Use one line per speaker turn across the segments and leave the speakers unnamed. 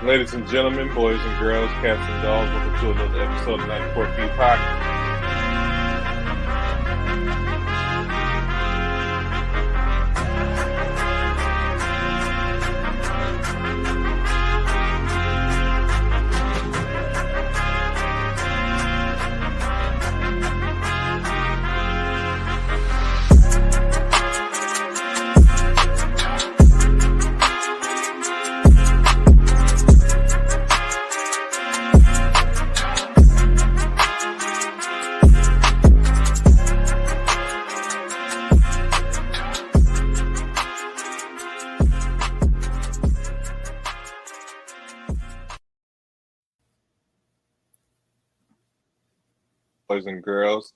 Ladies and gentlemen, boys and girls, cats and dogs, welcome to another episode of 94 Feet Podcast. Boys and girls,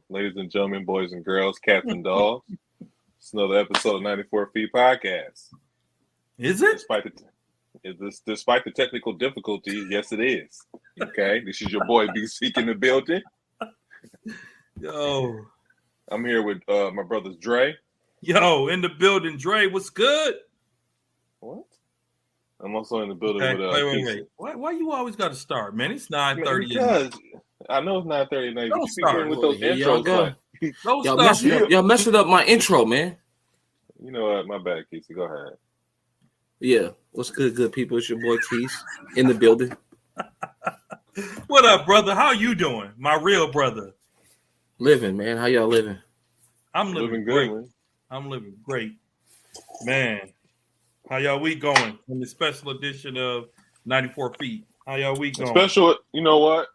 ladies and gentlemen, boys and girls, cats and dogs. It's another episode of 94 Feet Podcast.
Is it?
Despite the technical difficulties, yes, it is. Okay, this is your boy B Seek in the building.
Yo,
I'm here with my brothers Dre.
Yo, in the building, Dre. What's good?
What? I'm also in the building
Okay,
with
wait. Why you always got to start, man? It's 9:30.
Because I know it's 9:30 now.
Don't
You
start
with those
Y'all
intros.
y'all messing up my intro, man.
You know what? My bad, Casey. Go ahead.
Yeah, what's good people? It's your boy Keith in the building.
What up, brother? How you doing? My real brother.
Living, man. How y'all living?
I'm living
good,
great.
man.
I'm living great, man. How y'all week going? In the special edition of 94 Feet. How y'all week going?
Special. You know what?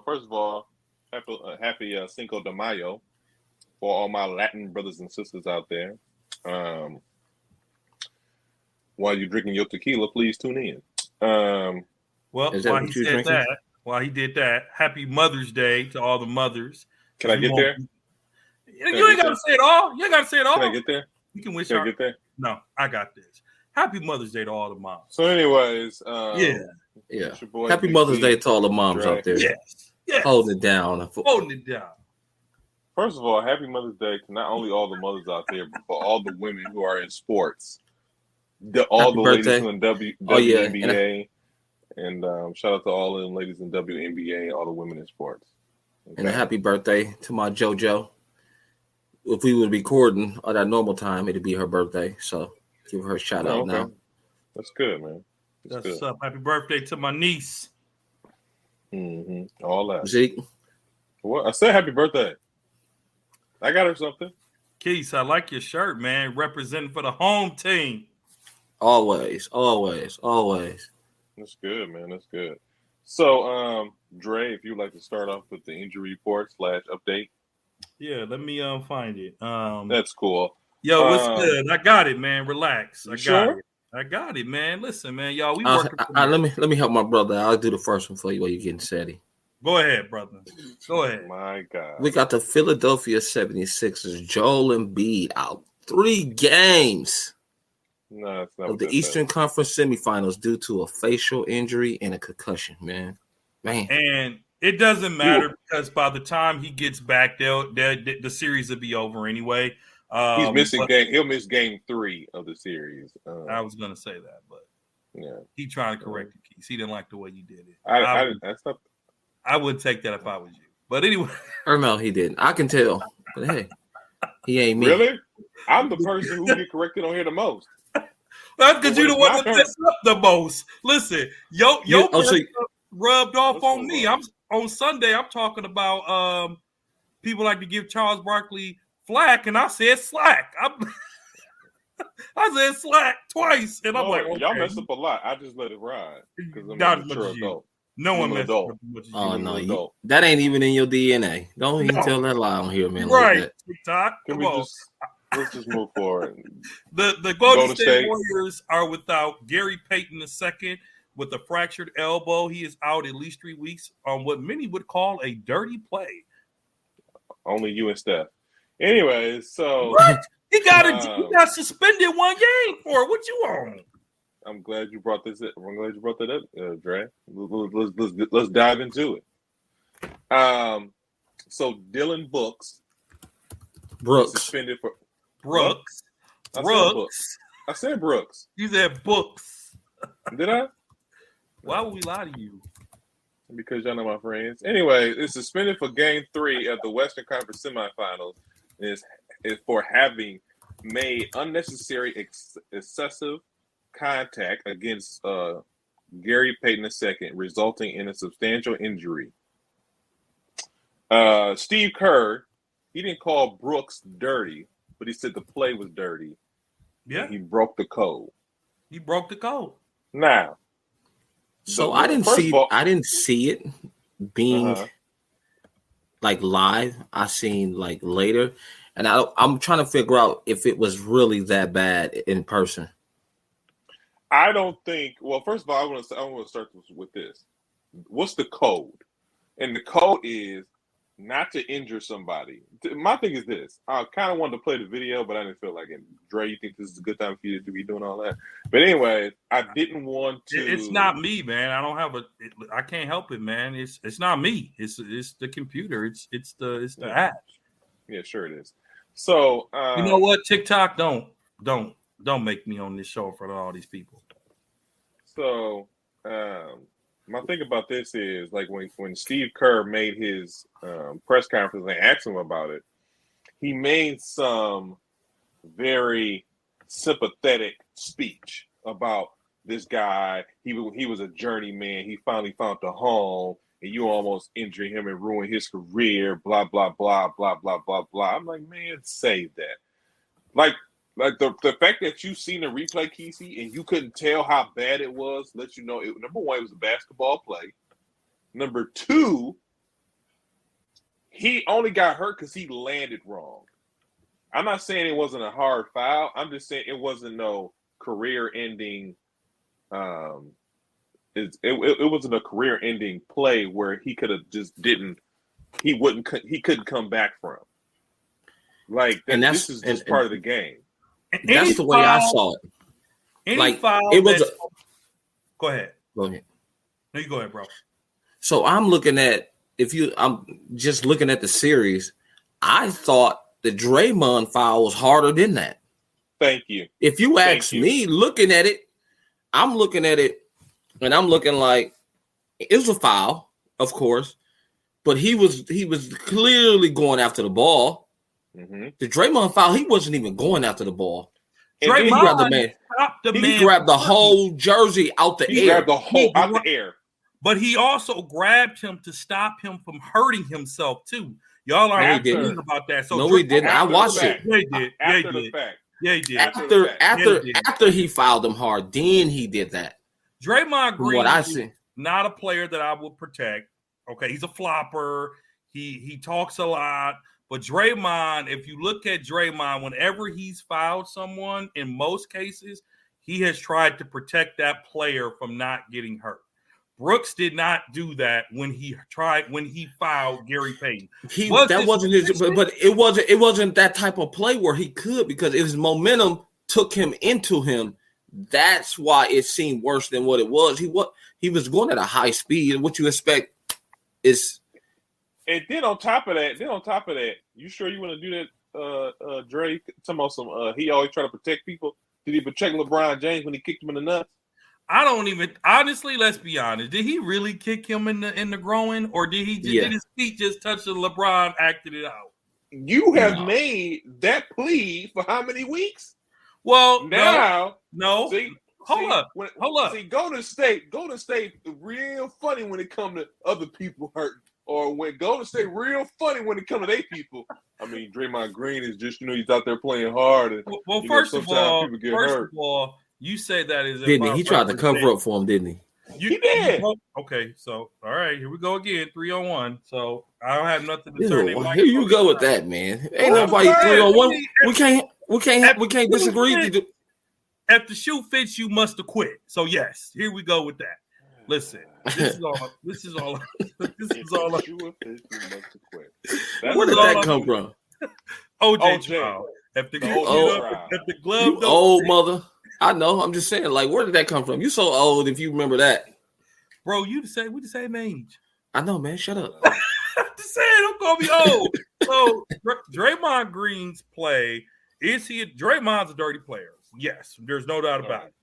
First of all, happy Cinco de Mayo for all my Latin brothers and sisters out there. While you're drinking your tequila, please tune in.
Well, while he did that, happy Mother's Day to all the mothers.
Can I get there?
You ain't got to say it all. You ain't got to say it all.
Can I get there?
You can wish
Can
her.
I get there?
No, I got this. Happy Mother's Day to all the moms.
So, anyways,
yeah.
your boy
Happy
BC,
Mother's Day to all the moms
Dre.
out there.
Yes.
Holding it down.
Holding it down.
First of all, happy Mother's Day to not only all the mothers out there, but for all the women who are in sports. All the ladies in the WNBA. And shout out to all of them ladies in WNBA, all the women in sports. Okay.
And a happy birthday to my JoJo. If we would be recording at our normal time, it'd be her birthday. So give her a shout out now.
That's good, man.
That's good. Up. Happy birthday to my niece.
Mm-hmm. All that.
Zeke.
What? I said happy birthday. I got her something.
Keith, I like your shirt, man. Representing for the home team.
Always.
That's good, man. That's good. So, Dre, if you'd like to start off with the injury report / update.
Yeah, let me find it.
That's cool.
Yo, what's good? I got it, man. Relax. I got it, man. Listen, man, y'all. We working.
Let me help my brother. I'll do the first one for you while you're getting setty.
Go ahead, brother. Go ahead.
My God.
We got the Philadelphia 76ers. Joel Embiid out 3 games.
No, it's not
of the Eastern Conference semifinals due to a facial injury and a concussion, man.
And it doesn't matter because by the time he gets back, the series will be over anyway.
He's missing game. He'll miss game 3 of the series.
I was going to say that, but
yeah,
he trying to correct it. He didn't like the way you did it. I wouldn't take that if I was you. But anyway,
or no, he didn't. I can tell. But hey, he ain't me.
Really? I'm the person who get corrected on here the most.
That's because you're the one that messed up the most. Listen, rubbed off on me. I'm on Sunday. I'm talking about people like to give Charles Barkley flack, and I said slack. I said slack twice, and I'm like, okay.
Y'all mess up a lot. I just let it ride because I'm
not
a mature adult.
No one messed up as much as you.
Oh no, that ain't even in your DNA. Don't even tell that lie on here, man.
Right,
like
TikTok.
Let's just move forward.
The Golden State Warriors are without Gary Payton II with a fractured elbow. He is out at least 3 weeks on what many would call a dirty play.
Only you and Steph. Anyways, so
what? He got suspended 1 game for it. What you on?
I'm glad you brought this up. I'm glad you brought that up, Dre. Let's dive into it. So Dylan Brooks suspended for
Brooks.
I said Brooks.
You said books.
Did I?
Why would we lie to you?
Because y'all know my friends. Anyway, it's suspended for Game 3 of the Western Conference semifinals. Is for having made unnecessary excessive contact against Gary Payton II, resulting in a substantial injury. Steve Kerr, he didn't call Brooks dirty, but he said the play was dirty.
Yeah,
he broke the code.
He broke the code.
Now,
so I didn't see it being like live. I seen like later, and I'm trying to figure out if it was really that bad in person.
I don't think. Well, first of all, I want to start with this. What's the code? And the code is not to injure somebody. My thing is this. I kind of wanted to play the video, but I didn't feel like it. Dre, you think this is a good time for you to be doing all that? But anyway, I didn't want to.
It's not me, man. I don't have I can't help it, man. It's not me. It's the computer. It's the app.
Yeah, sure it is. So
you know what? TikTok, don't make me on this show in front of all these people.
So my thing about this is like when Steve Kerr made his press conference and asked him about it, he made some very sympathetic speech about this guy. He was a journeyman. He finally found the home, and you almost injure him and ruin his career. Blah blah blah blah blah blah blah. I'm like, man, save that. Like the fact that you've seen the replay, Kesey, and you couldn't tell how bad it was, lets you know, number one, it was a basketball play. Number two, he only got hurt because he landed wrong. I'm not saying it wasn't a hard foul. I'm just saying it wasn't no career-ending. It wasn't a career-ending play where he could have just he couldn't come back from. Like, and this is just part of the game.
That's the way I saw it. Like it was.
Go ahead.
Go ahead.
No, you go ahead, bro.
So I'm looking at I'm just looking at the series. I thought the Draymond foul was harder than that.
Thank you.
If you ask me, looking at it, I'm looking at it, and I'm looking like it was a foul, of course, but he was clearly going after the ball. Mm-hmm. The Draymond foul, he wasn't even going after the ball.
Draymond
he grabbed the man. He grabbed the whole jersey out the air.
He grabbed the whole out the air.
But he also grabbed him to stop him from hurting himself too. Y'all are asking about that. So
no, he didn't. I watched it.
Yeah, he did.
After the fact.
Yeah, he did.
After he fouled him hard, then he did that.
Draymond Green is not a player that I would protect. Okay, he's a flopper. He talks a lot. But Draymond, if you look at Draymond, whenever he's fouled someone, in most cases, he has tried to protect that player from not getting hurt. Brooks did not do that when he fouled Gary Payton.
But it wasn't that type of play where he could, because his momentum took him into him. That's why it seemed worse than what it was. He was going at a high speed, and what you expect is.
And then on top of that, you sure you want to do that, Dre? Talking about some, he always try to protect people. Did he protect LeBron James when he kicked him in the nuts?
I don't even, honestly, let's be honest. Did he really kick him in the groin, or did did his feet just touch the LeBron, acted it out?
You have made that plea for how many weeks?
Well,
now,
no. Hold up.
See, Golden State real funny when it comes to other people hurting. Or when Golden State real funny when it comes to their people. I mean, Draymond Green is just, he's out there playing hard. And,
first of all, you say that is.
Didn't he tried to cover up for him, didn't he?
He did.
Okay, so all right, here we go again, 3-on-1. So I don't have nothing to turn.
Here you go with that, man. Ain't nobody 3-on-1. We can't disagree.
If the shoe fits, you must have quit. So yes, here we go with that. Listen, this is all.
Where did that come from?
OJ Trial. If the glove,
you old mother. I know. I'm just saying. Like, where did that come from? You so old if you remember that,
bro. We the same age.
I know, man. Shut up.
Just saying, don't call me old. So Draymond Green's play, Draymond's a dirty player. Yes, there's no doubt about it.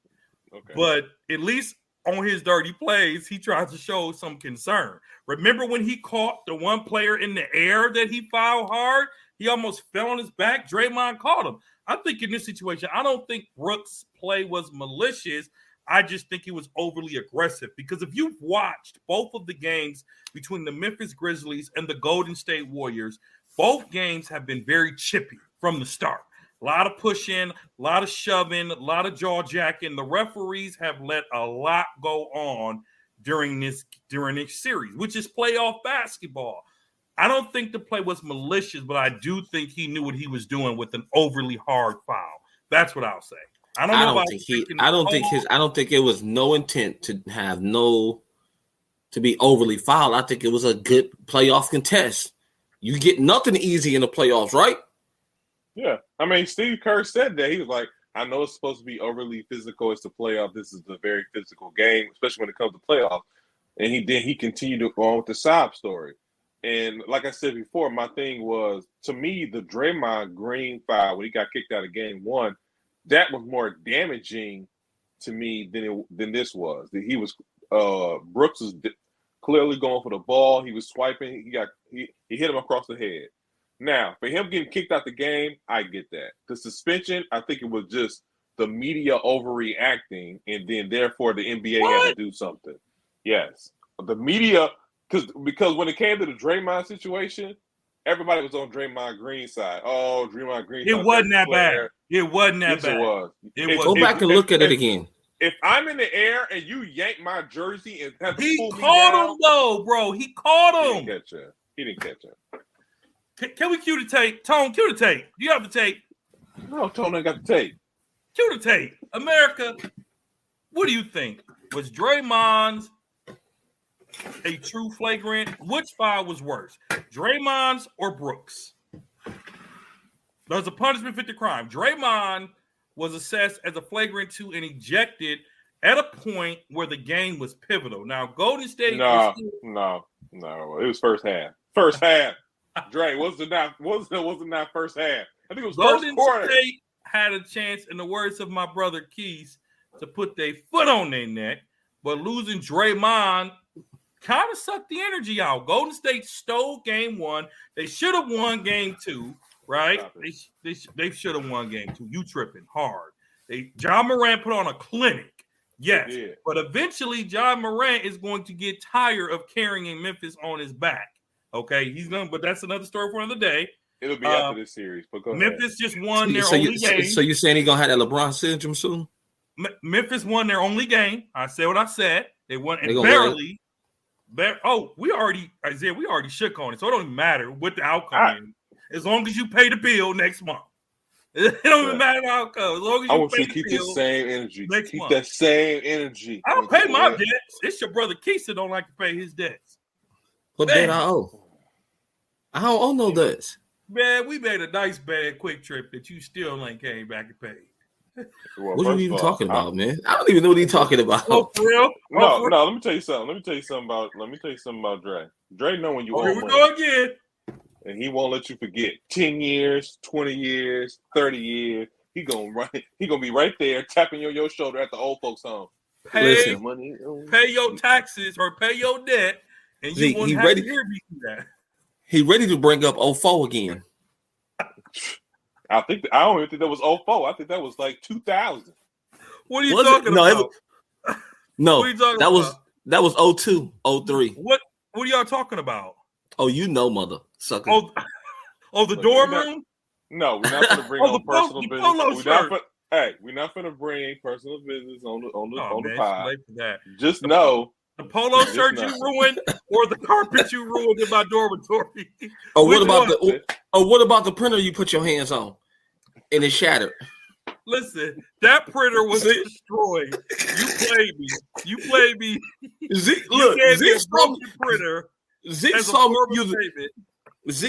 Okay.
But at least on his dirty plays, he tries to show some concern. Remember when he caught the one player in the air that he fouled hard? He almost fell on his back. Draymond caught him. I think in this situation, I don't think Brooks' play was malicious. I just think he was overly aggressive, because if you've watched both of the games between the Memphis Grizzlies and the Golden State Warriors, both games have been very chippy from the start. A lot of pushing, a lot of shoving, a lot of jaw jacking. The referees have let a lot go on during this series, which is playoff basketball. I don't think the play was malicious, but I do think he knew what he was doing with an overly hard foul. That's what I'll say. I don't
think it was no intent to be overly fouled. I think it was a good playoff contest. You get nothing easy in the playoffs, right?
Yeah. I mean, Steve Kerr said that. He was like, I know it's supposed to be overly physical. It's the playoff. This is a very physical game, especially when it comes to playoffs. And he continued to go on with the sob story. And like I said before, my thing was, to me, the Draymond Green foul when he got kicked out of game one, that was more damaging to me than this was. He was Brooks was clearly going for the ball. He was swiping. He hit him across the head. Now, for him getting kicked out the game, I get that. The suspension, I think it was just the media overreacting, and then therefore the NBA had to do something. Yes, the media, because when it came to the Draymond situation, everybody was on Draymond Green's side. Oh, Draymond Green.
It wasn't that bad. It wasn't that bad.
Go back and look at it again.
If I'm in the air and you yank my jersey and have to pull me down,
he caught him though, bro. He caught him.
He didn't catch him.
Can we cue the tape? Tone, cue the tape. Do you have the tape?
No, Tone ain't got the tape.
Cue the tape. America, what do you think? Was Draymond's a true flagrant? Which foul was worse, Draymond's or Brooks? There's a punishment fit the crime. Draymond was assessed as a flagrant 2 and ejected at a point where the game was pivotal. Now, Golden State...
No. It was first half. First half. Dre, was it not first half? I think it was
Golden
first quarter.
State had a chance, in the words of my brother Keith, to put their foot on their neck, but losing Draymond kind of sucked the energy out. Golden State stole game 1. They should have won game 2, right? They should have won game 2. You tripping hard. Ja Morant put on a clinic. Yes, but eventually Ja Morant is going to get tired of carrying Memphis on his back. Okay, but that's another story for another day.
It'll be after this series. But go
Memphis
ahead.
just won their only game.
So you saying he gonna have that LeBron syndrome soon?
Memphis won their only game. I said what I said. They won and barely. We already shook on it, so it don't even matter what the outcome is. As long as you pay the bill next month. It don't even matter the outcome. As long as
I want you to keep the same energy. Keep that same energy.
I'll pay my debts. It's your brother Keith that don't like to pay his debts.
What debt I owe? I don't owe no debts.
Man, we made a nice bad quick trip that you still ain't came back and paid.
Well,
what are you even talking about, man? I don't even know what he's talking about.
Oh, for real?
No. Let me tell you something. Let me tell you something about Dre. Dre know when you owe money.
Here we go again.
And he won't let you forget. 10 years, 20 years, 30 years. He gonna be right there tapping your shoulder at the old folks' home.
Pay your taxes or pay your debt. And you won't have to hear me do that.
He ready to bring up 04 again.
I don't even think that was 04. I think that was like 2000.
What are you talking about?
No, that was 02, 03.
What are y'all talking about?
Oh, you know, mother sucker.
The dorm room?
No, we're not going to bring on personal business. We're not going to bring personal business on the pod. Just know.
The polo shirt you ruined, or the carpet you ruined in my dormitory.
What about the printer you put your hands on and it shattered?
Listen, that printer was destroyed. You played me. Zeke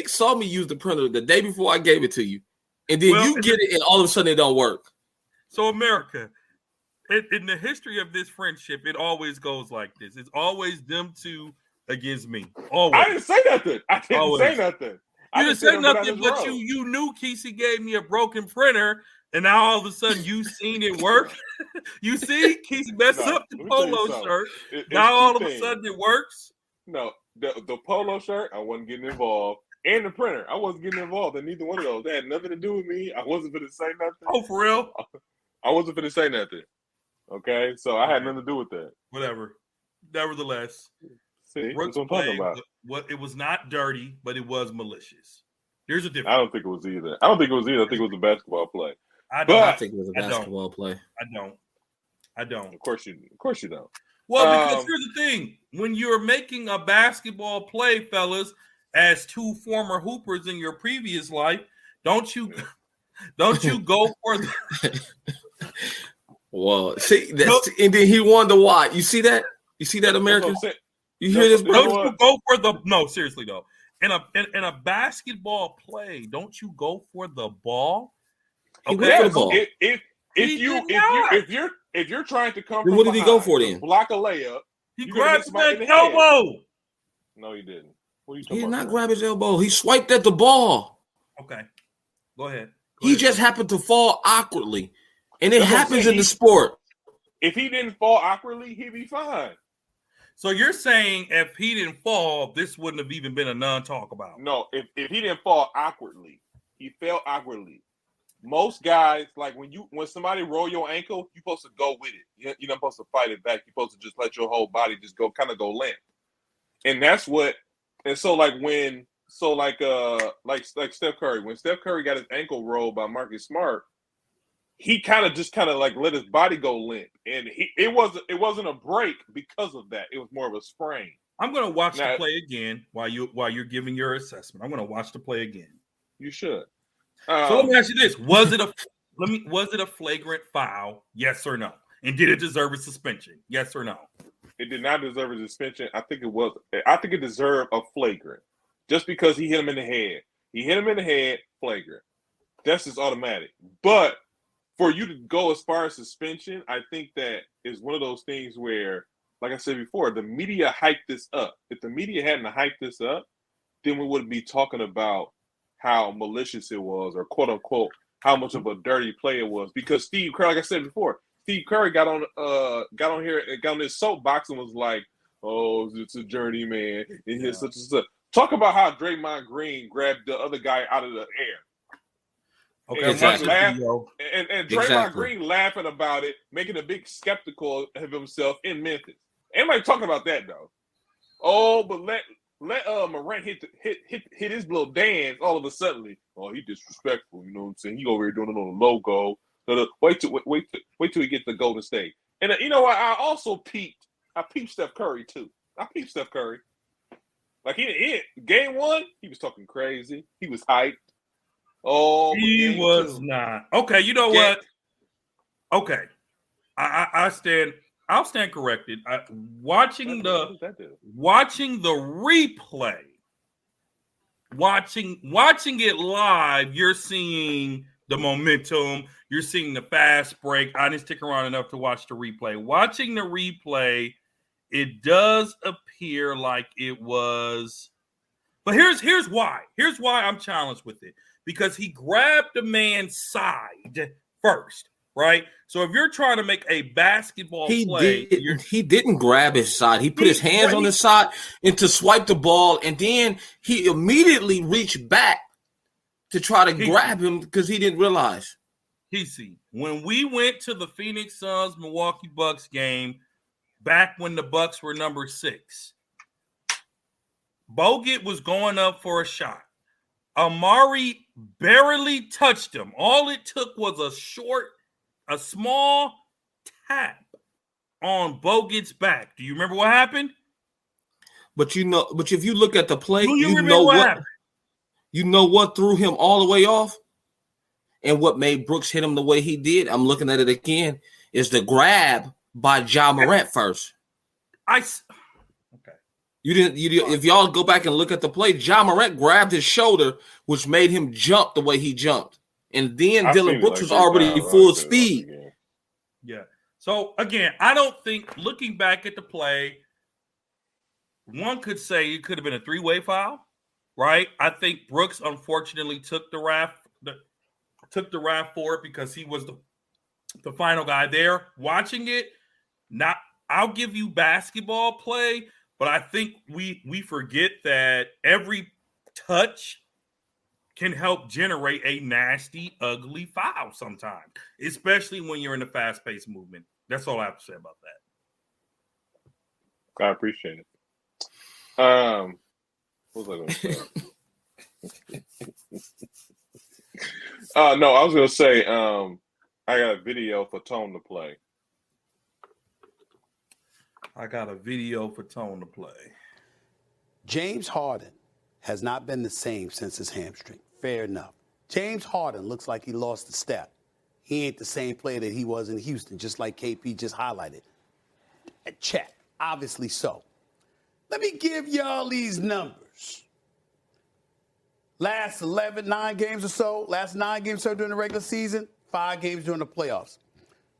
saw me use the printer the day before I gave it to you, and then you get it, and all of a sudden it don't work.
So America. In the history of this friendship, it always goes like this. It's always them two against me. Always.
I didn't say nothing. You didn't say nothing,
but you knew Kesey gave me a broken printer And now all of a sudden you seen it work. You see, he's messed up the polo shirt. Now all of a sudden it works.
No, the polo shirt, I wasn't getting involved. And the printer, I wasn't getting involved in neither one of those. That had nothing to do with me. I wasn't going to say nothing.
Oh, for real?
I wasn't going to say nothing. Okay? So I had nothing to do with that.
Whatever. Nevertheless,
see, that's what I'm talking about.
It was not dirty, but it was malicious. Here's a difference.
I don't think it was either. I think it was a basketball play.
I think it was a basketball play.
I don't.
Of course you don't.
Well, because here's the thing. When you're making a basketball play, fellas, as two former hoopers in your previous life, don't you go for the
well, see, and then he won the what? You see that? You see that, Americans? You hear this, bro?
Don't you go for the no, seriously though. In a basketball play, don't you go for the ball?
Okay. For the ball.
If you're trying to come
then
from
what did he go for then?
Block a layup.
He grabbed that elbow.
No, he didn't.
He did not grab his elbow. He swiped at the ball.
Okay. Go ahead.
He just happened to fall awkwardly. And it happens in the sport.
If he didn't fall awkwardly, he'd be fine.
So you're saying if he didn't fall, this wouldn't have even been a non-talk about?
No, if he didn't fall awkwardly, he fell awkwardly. Most guys, like when somebody roll your ankle, you're supposed to go with it. You're not supposed to fight it back. You're supposed to just let your whole body just go limp. And that's what. And so like Steph Curry, when Steph Curry got his ankle rolled by Marcus Smart, he kind of like let his body go limp, and it wasn't a break because of that. It was more of a sprain.
I'm gonna watch the play again while you're giving your assessment. I'm gonna watch the play again.
You should.
So let me ask you this: was it a flagrant foul? Yes or no? And did it deserve a suspension? Yes or no?
It did not deserve a suspension. I think it deserved a flagrant, just because he hit him in the head. He hit him in the head, flagrant. That's just automatic. But for you to go as far as suspension, I think that is one of those things where, like I said before, the media hyped this up. If the media hadn't hyped this up, then we wouldn't be talking about how malicious it was, or quote unquote, how much of a dirty play it was. Because Steve Curry, like I said before, Steve Curry got on this soapbox and was like, "Oh, it's a journey, man. And here's such and such." Talk about how Draymond Green grabbed the other guy out of the air.
Okay,
and Draymond Green laughing about it, making a big skeptical of himself in Memphis. Anybody talking about that though? Oh, but let Morant hit his little dance all of a sudden. Oh, he disrespectful. You know what I'm saying? He over here doing it on the logo. Wait till he gets to Golden State. And you know what? I peeped Steph Curry too. I peeped Steph Curry. Like he game one, he was talking crazy. He was hyped. Oh,
he was not. Okay, you know what? Okay, I'll stand corrected. Watching the replay, watching it live, you're seeing the momentum. You're seeing the fast break. I didn't stick around enough to watch the replay. Watching the replay, it does appear like it was. But here's why. Here's why I'm challenged with it. Because he grabbed the man's side first, right? So if you're trying to make a basketball play,
he didn't grab his side. He put his hands on his side and to swipe the ball, and then he immediately reached back to try to grab him because he didn't realize.
When we went to the Phoenix Suns Milwaukee Bucks game back when the Bucks were number 6, Bogut was going up for a shot. Amari barely touched him. All it took was a small tap on Bogut's back. Do you remember what happened?
But if you look at the play, you know what threw him all the way off, and what made Brooks hit him the way he did. I'm looking at it again. Is the grab by Ja Morant first? If y'all go back and look at the play, Ja Morant grabbed his shoulder, which made him jump the way he jumped. And then Dillon Brooks was already full speed.
Yeah. So, again, I don't think, looking back at the play, one could say it could have been a 3-way foul, right? I think Brooks, unfortunately, took the took the rap for it because he was the final guy there. Watching it, I'll give you basketball play, but I think we forget that every touch can help generate a nasty, ugly foul sometimes, especially when you're in a fast-paced movement. That's all I have to say about
that. I appreciate it. What was I going to say? No, I was going to say I got a video for Tone to play.
James Harden has not been the same since his hamstring. Fair enough. James Harden looks like he lost a step. He ain't the same player that he was in Houston, just like KP just highlighted. Check. Obviously so. Let me give y'all these numbers. Last 9 games or so during the regular season, 5 games during the playoffs.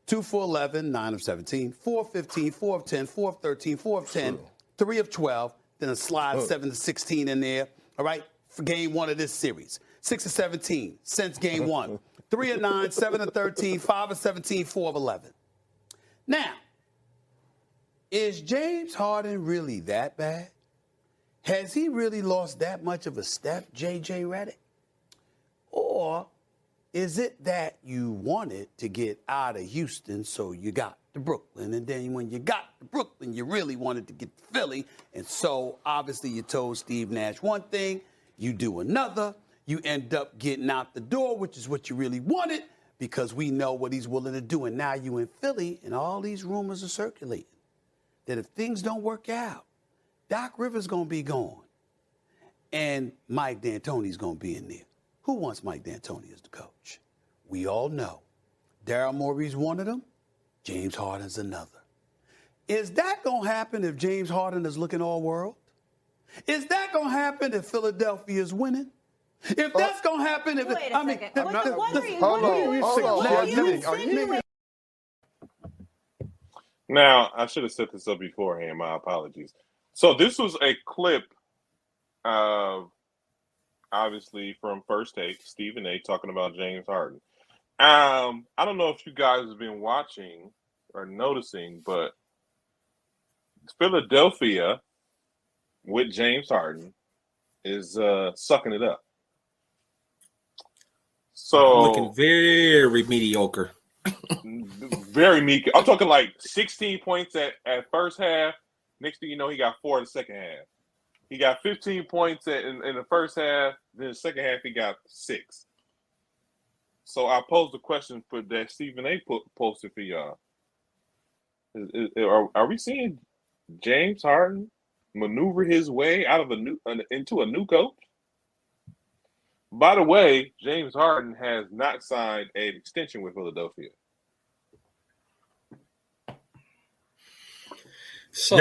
2 for 11, 9 of 17, 4 of 15, 4 of 10, 4 of 13, 4 of 10, 3 of 12, then a slide 7 to 16 in there, all right, for game 1 of this series. 6 of 17 since game 1. 3 of 9, 7 of 13, 5 of 17, 4 of 11. Now, is James Harden really that bad? Has he really lost that much of a step, JJ Redick? Or is it that you wanted to get out of Houston, so you got to Brooklyn, and then when you got to Brooklyn, you really wanted to get to Philly, and so obviously you told Steve Nash one thing, you do another, you end up getting out the door, which is what you really wanted, because we know what he's willing to do, and now you in Philly, and all these rumors are circulating that if things don't work out, Doc Rivers going to be gone, and Mike D'Antoni's going to be in there. Who wants Mike D'Antoni as the coach? We all know. Daryl Morey's one of them. James Harden's another. Is that going to happen if James Harden is looking all world? Is that going to happen if Philadelphia is winning? If that's going to happen,
What are you insinuating?
Now, I should have set this up beforehand. My apologies. So this was a clip of, obviously, from First Take, Stephen A. talking about James Harden. I don't know if you guys have been watching or noticing, but Philadelphia with James Harden is sucking it up. So
looking very mediocre.
Very meek. I'm talking like 16 points at first half. Next thing you know, he got 4 in the second half. He got 15 points in the first half. Then the second half, he got 6. So I posed a question for that Stephen A. posted for y'all. Are we seeing James Harden maneuver his way out of into a new coach? By the way, James Harden has not signed an extension with Philadelphia.
So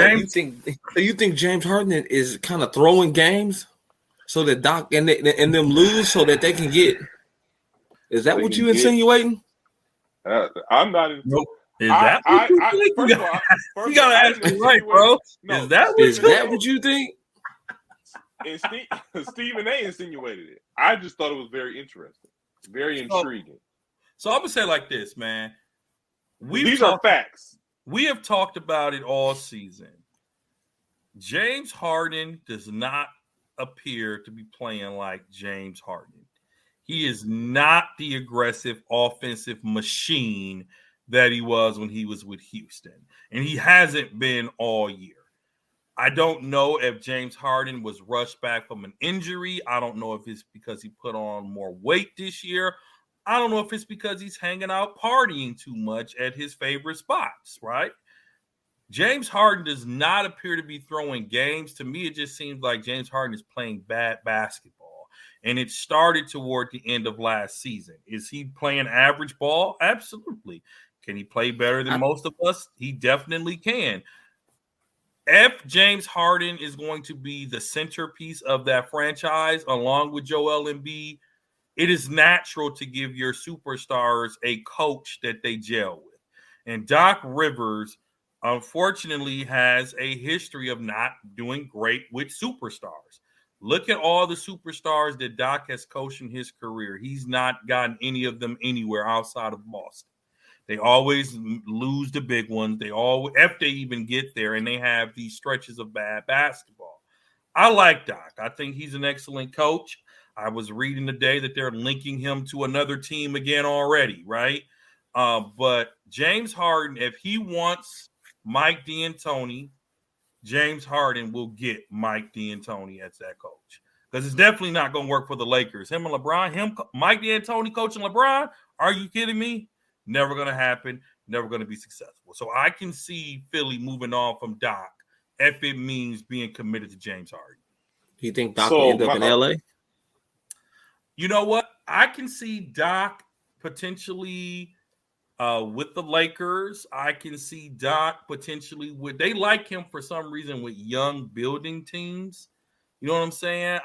you think James Harden is kind of throwing games so that Doc and them lose so that they can get? Is that what you insinuating?
I'm not.
Nope. Is that what you think? You gotta ask me right, bro. No, is that what you think?
And Stephen A. insinuated it. I just thought it was very interesting, very intriguing.
So I'm gonna say it like this, man.
These are facts.
We have talked about it all season. James Harden does not appear to be playing like James Harden. He is not the aggressive offensive machine that he was when he was with Houston. And he hasn't been all year. I don't know if James Harden was rushed back from an injury. I don't know if it's because he put on more weight this year. I don't know if it's because he's hanging out partying too much at his favorite spots, right? James Harden does not appear to be throwing games. To me, it just seems like James Harden is playing bad basketball. And it started toward the end of last season. Is he playing average ball? Absolutely. Can he play better than most of us? He definitely can. If James Harden is going to be the centerpiece of that franchise, along with Joel Embiid, it is natural to give your superstars a coach that they gel with. And Doc Rivers, unfortunately, has a history of not doing great with superstars. Look at all the superstars that Doc has coached in his career. He's not gotten any of them anywhere outside of Boston. They always lose the big ones. They always, if they even get there, and they have these stretches of bad basketball. I like Doc. I think he's an excellent coach. I was reading today that they're linking him to another team again already, right? But James Harden, if he wants Mike D'Antoni, James Harden will get Mike D'Antoni as that coach, because it's definitely not going to work for the Lakers. Him and LeBron, Mike D'Antoni coaching LeBron, are you kidding me? Never going to happen, never going to be successful. So I can see Philly moving on from Doc if it means being committed to James Harden.
Do you think Doc will end up in LA?
You know what? I can see Doc potentially with the Lakers. I can see Doc potentially they like him for some reason with young building teams. You know what I'm saying?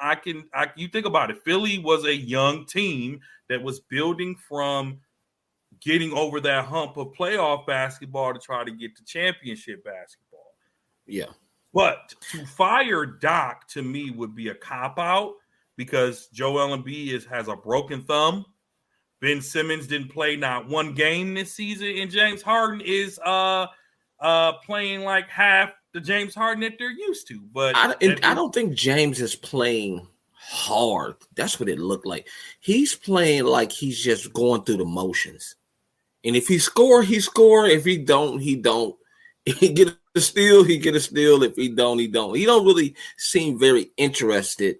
You think about it. Philly was a young team that was building from getting over that hump of playoff basketball to try to get to championship basketball.
Yeah.
But to fire Doc to me would be a cop-out because Joel Embiid has a broken thumb. Ben Simmons didn't play not one game this season, and James Harden is playing like half the James Harden that they're used to. But
I don't think James is playing hard. That's what it looked like. He's playing like he's just going through the motions. And if he score, he score. If he don't, he don't. If he get a steal, he get a steal. If he don't, he don't. He don't really seem very interested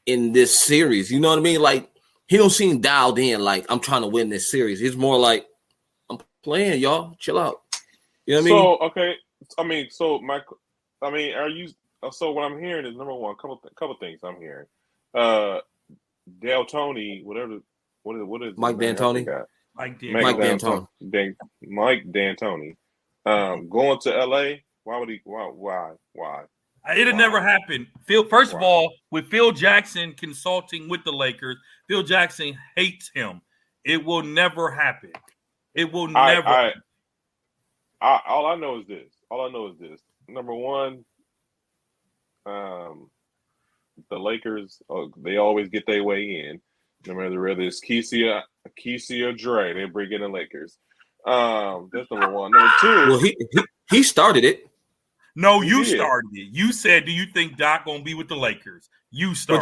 in this series. You know what I mean? Like, he don't seem dialed in like, I'm trying to win this series. He's more like, I'm playing, y'all. Chill out. You know what I mean?
So, okay. So what I'm hearing is, number one, couple things I'm hearing. D'Antoni, what is
Mike D'Antoni?
Mike
D'Antoni. Going to LA, why would he? Why?
It'll never happen. First of all, with Phil Jackson consulting with the Lakers, Phil Jackson hates him. It will never happen. It will never.
All I know is this. Number one, the Lakers, they always get their way in. No matter whether it's Kessie or Dre, they bring in the Lakers. That's number one. Number two.
Well, he started it.
No, you started it. You said, "Do you think Doc gonna be with the Lakers?" You started.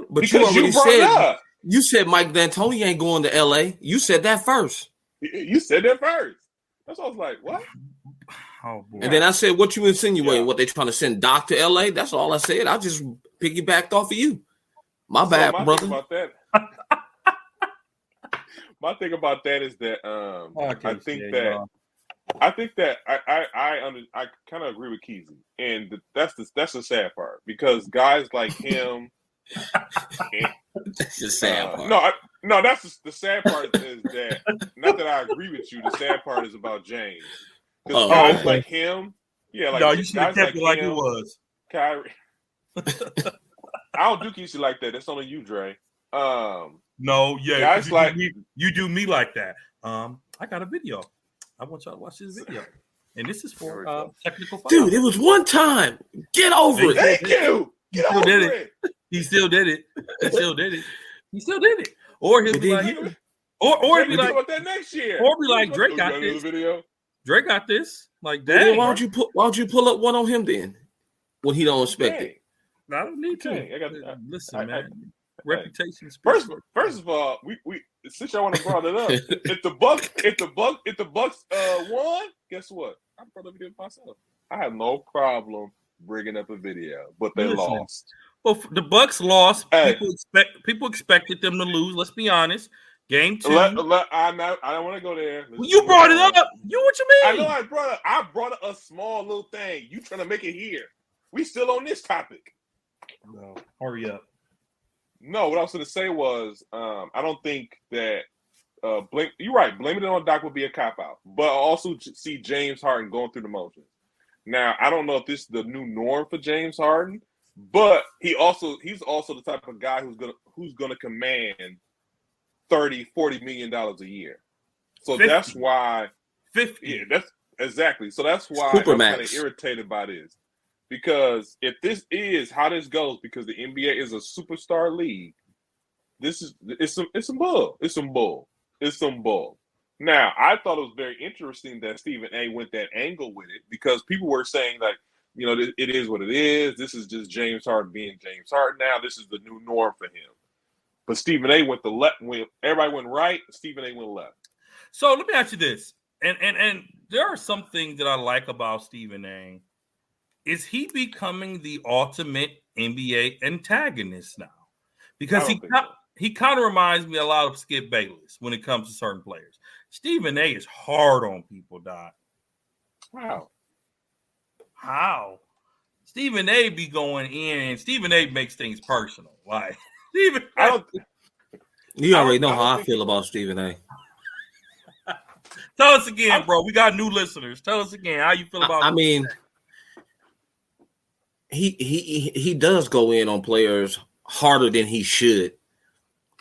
But you already said. You said Mike D'Antoni ain't going to LA. You said that first.
You said that first. That's what I was like, what?
Oh, boy.
And then I said, what you insinuating? Yeah. What, they trying to send Doc to LA? That's all I said. I just piggybacked off of you. My bad, brother.
My thing about that is that I think that I kind of agree with Kessie, and that's the sad part, because guys like him.
That's the sad part.
No, that's the sad part is that, not that I agree with you. The sad part is about James, because guys like him,
you should have kept it like it was.
Kyrie. I don't do Kessie like that. That's only you, Dre.
No, yeah,
guys like
you do me like that. I got a video. I want y'all to watch this video, and this is for technical foul.
Dude, it was one time. Get over it.
Thank you. Get over it.
He still did it. Or he'll be like, or he'll be like,
about that next year.
Or be like, Drake got this. Drake got this. Like that.
Well, why don't you pull up one on him then when he don't expect it?
I don't need to. Listen, man. Reputation.
First of all, we since y'all want to brought it up, if the Bucks won, guess what? I brought up a video myself. I have no problem bringing up a video, but they lost.
Well, the Bucks lost. Hey. People expected them to lose. Let's be honest. Game 2.
I don't want to go there.
You brought it up. What you mean?
I know I brought up a small little thing. You trying to make it here? We still on this topic.
No, hurry up.
No, what I was going to say was, I don't think that you're right. Blaming it on Doc would be a cop out, but I also see James Harden going through the motions. Now, I don't know if this is the new norm for James Harden, but he's also the type of guy who's gonna command $30-40 million a year. So 50. That's why
50.
Yeah, that's exactly. So that's why
Super
I'm
max.
kind of irritated by this. Because if this is how this goes, because the NBA is a superstar league, it's some bull. It's some bull. It's some bull. Now, I thought it was very interesting that Stephen A went that angle with it, because people were saying like, it is what it is. This is just James Harden being James Harden now. This is the new norm for him. But Stephen A went the left. When everybody went right, Stephen A went left.
So let me ask you this, and there are some things that I like about Stephen A. Is he becoming the ultimate NBA antagonist now? Because he kind of reminds me a lot of Skip Bayless when it comes to certain players. Stephen A is hard on people, Doc. How? Stephen A be going in, and Stephen A makes things personal. Like Stephen,
you already know how I feel about Stephen A.
Tell us again, bro. We got new listeners. Tell us again how you feel about.
I mean, he does go in on players harder than he should.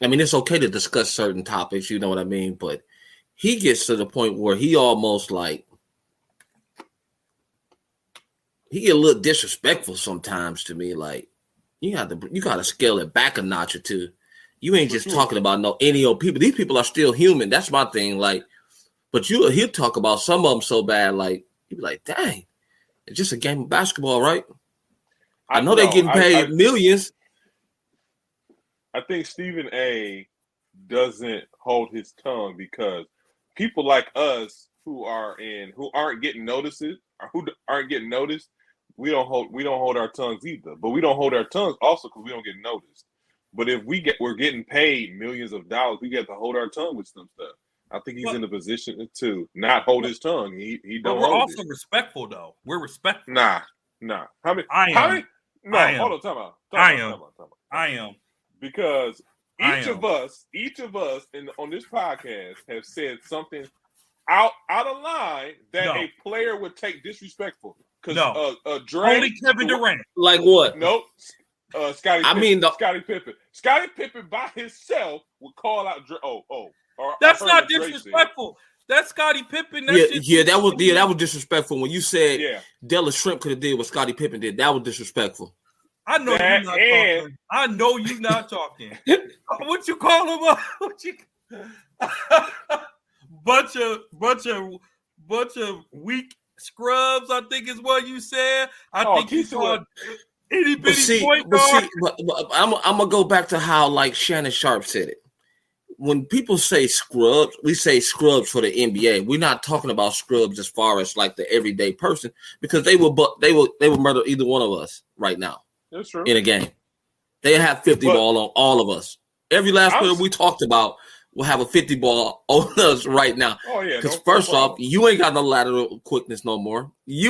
I mean, it's okay to discuss certain topics, you know what I mean? But he gets to the point where he almost like he get a little disrespectful sometimes to me. Like you gotta scale it back a notch or two. You ain't just talking about any old people. These people are still human. That's my thing. Like, but he'll talk about some of them so bad, like you be like, dang, it's just a game of basketball, right? I know they're getting paid millions.
I think Stephen A doesn't hold his tongue because people like us who aren't getting noticed, we don't hold our tongues either. But we don't hold our tongues also because we don't get noticed. But if we're getting paid millions of dollars, we get to hold our tongue with some stuff. I think he's in a position to not hold his tongue. He don't. But
we're also respectful, though. We're respectful.
Nah. I am. Hold on, time out.
I am.
Because each of us on this podcast have said something out of line that a player would take disrespectful. Because Dre,
only Kevin Durant.
Like what?
Nope. Scottie Pippen. Scottie Pippen by himself would call out Dre.
That's not disrespectful. That's Scottie Pippen.
That was disrespectful. When you said Della Shrimp could have did what Scottie Pippen did, that was disrespectful.
I know you're not talking. I know you're not talking. What you call him? Bunch of weak scrubs, I think is what you said. I think he's called itty bitty point guard.
But I'm gonna go back to how like Shannon Sharp said it. When people say scrubs, we say scrubs for the NBA. We're not talking about scrubs as far as like the everyday person, because they will murder either one of us right now.
That's true.
In a game. They have 50 ball on all of us. Every last player we talked about will have a 50 ball on us right now.
Oh, yeah.
Because first off, you ain't got no lateral quickness no more. I ain't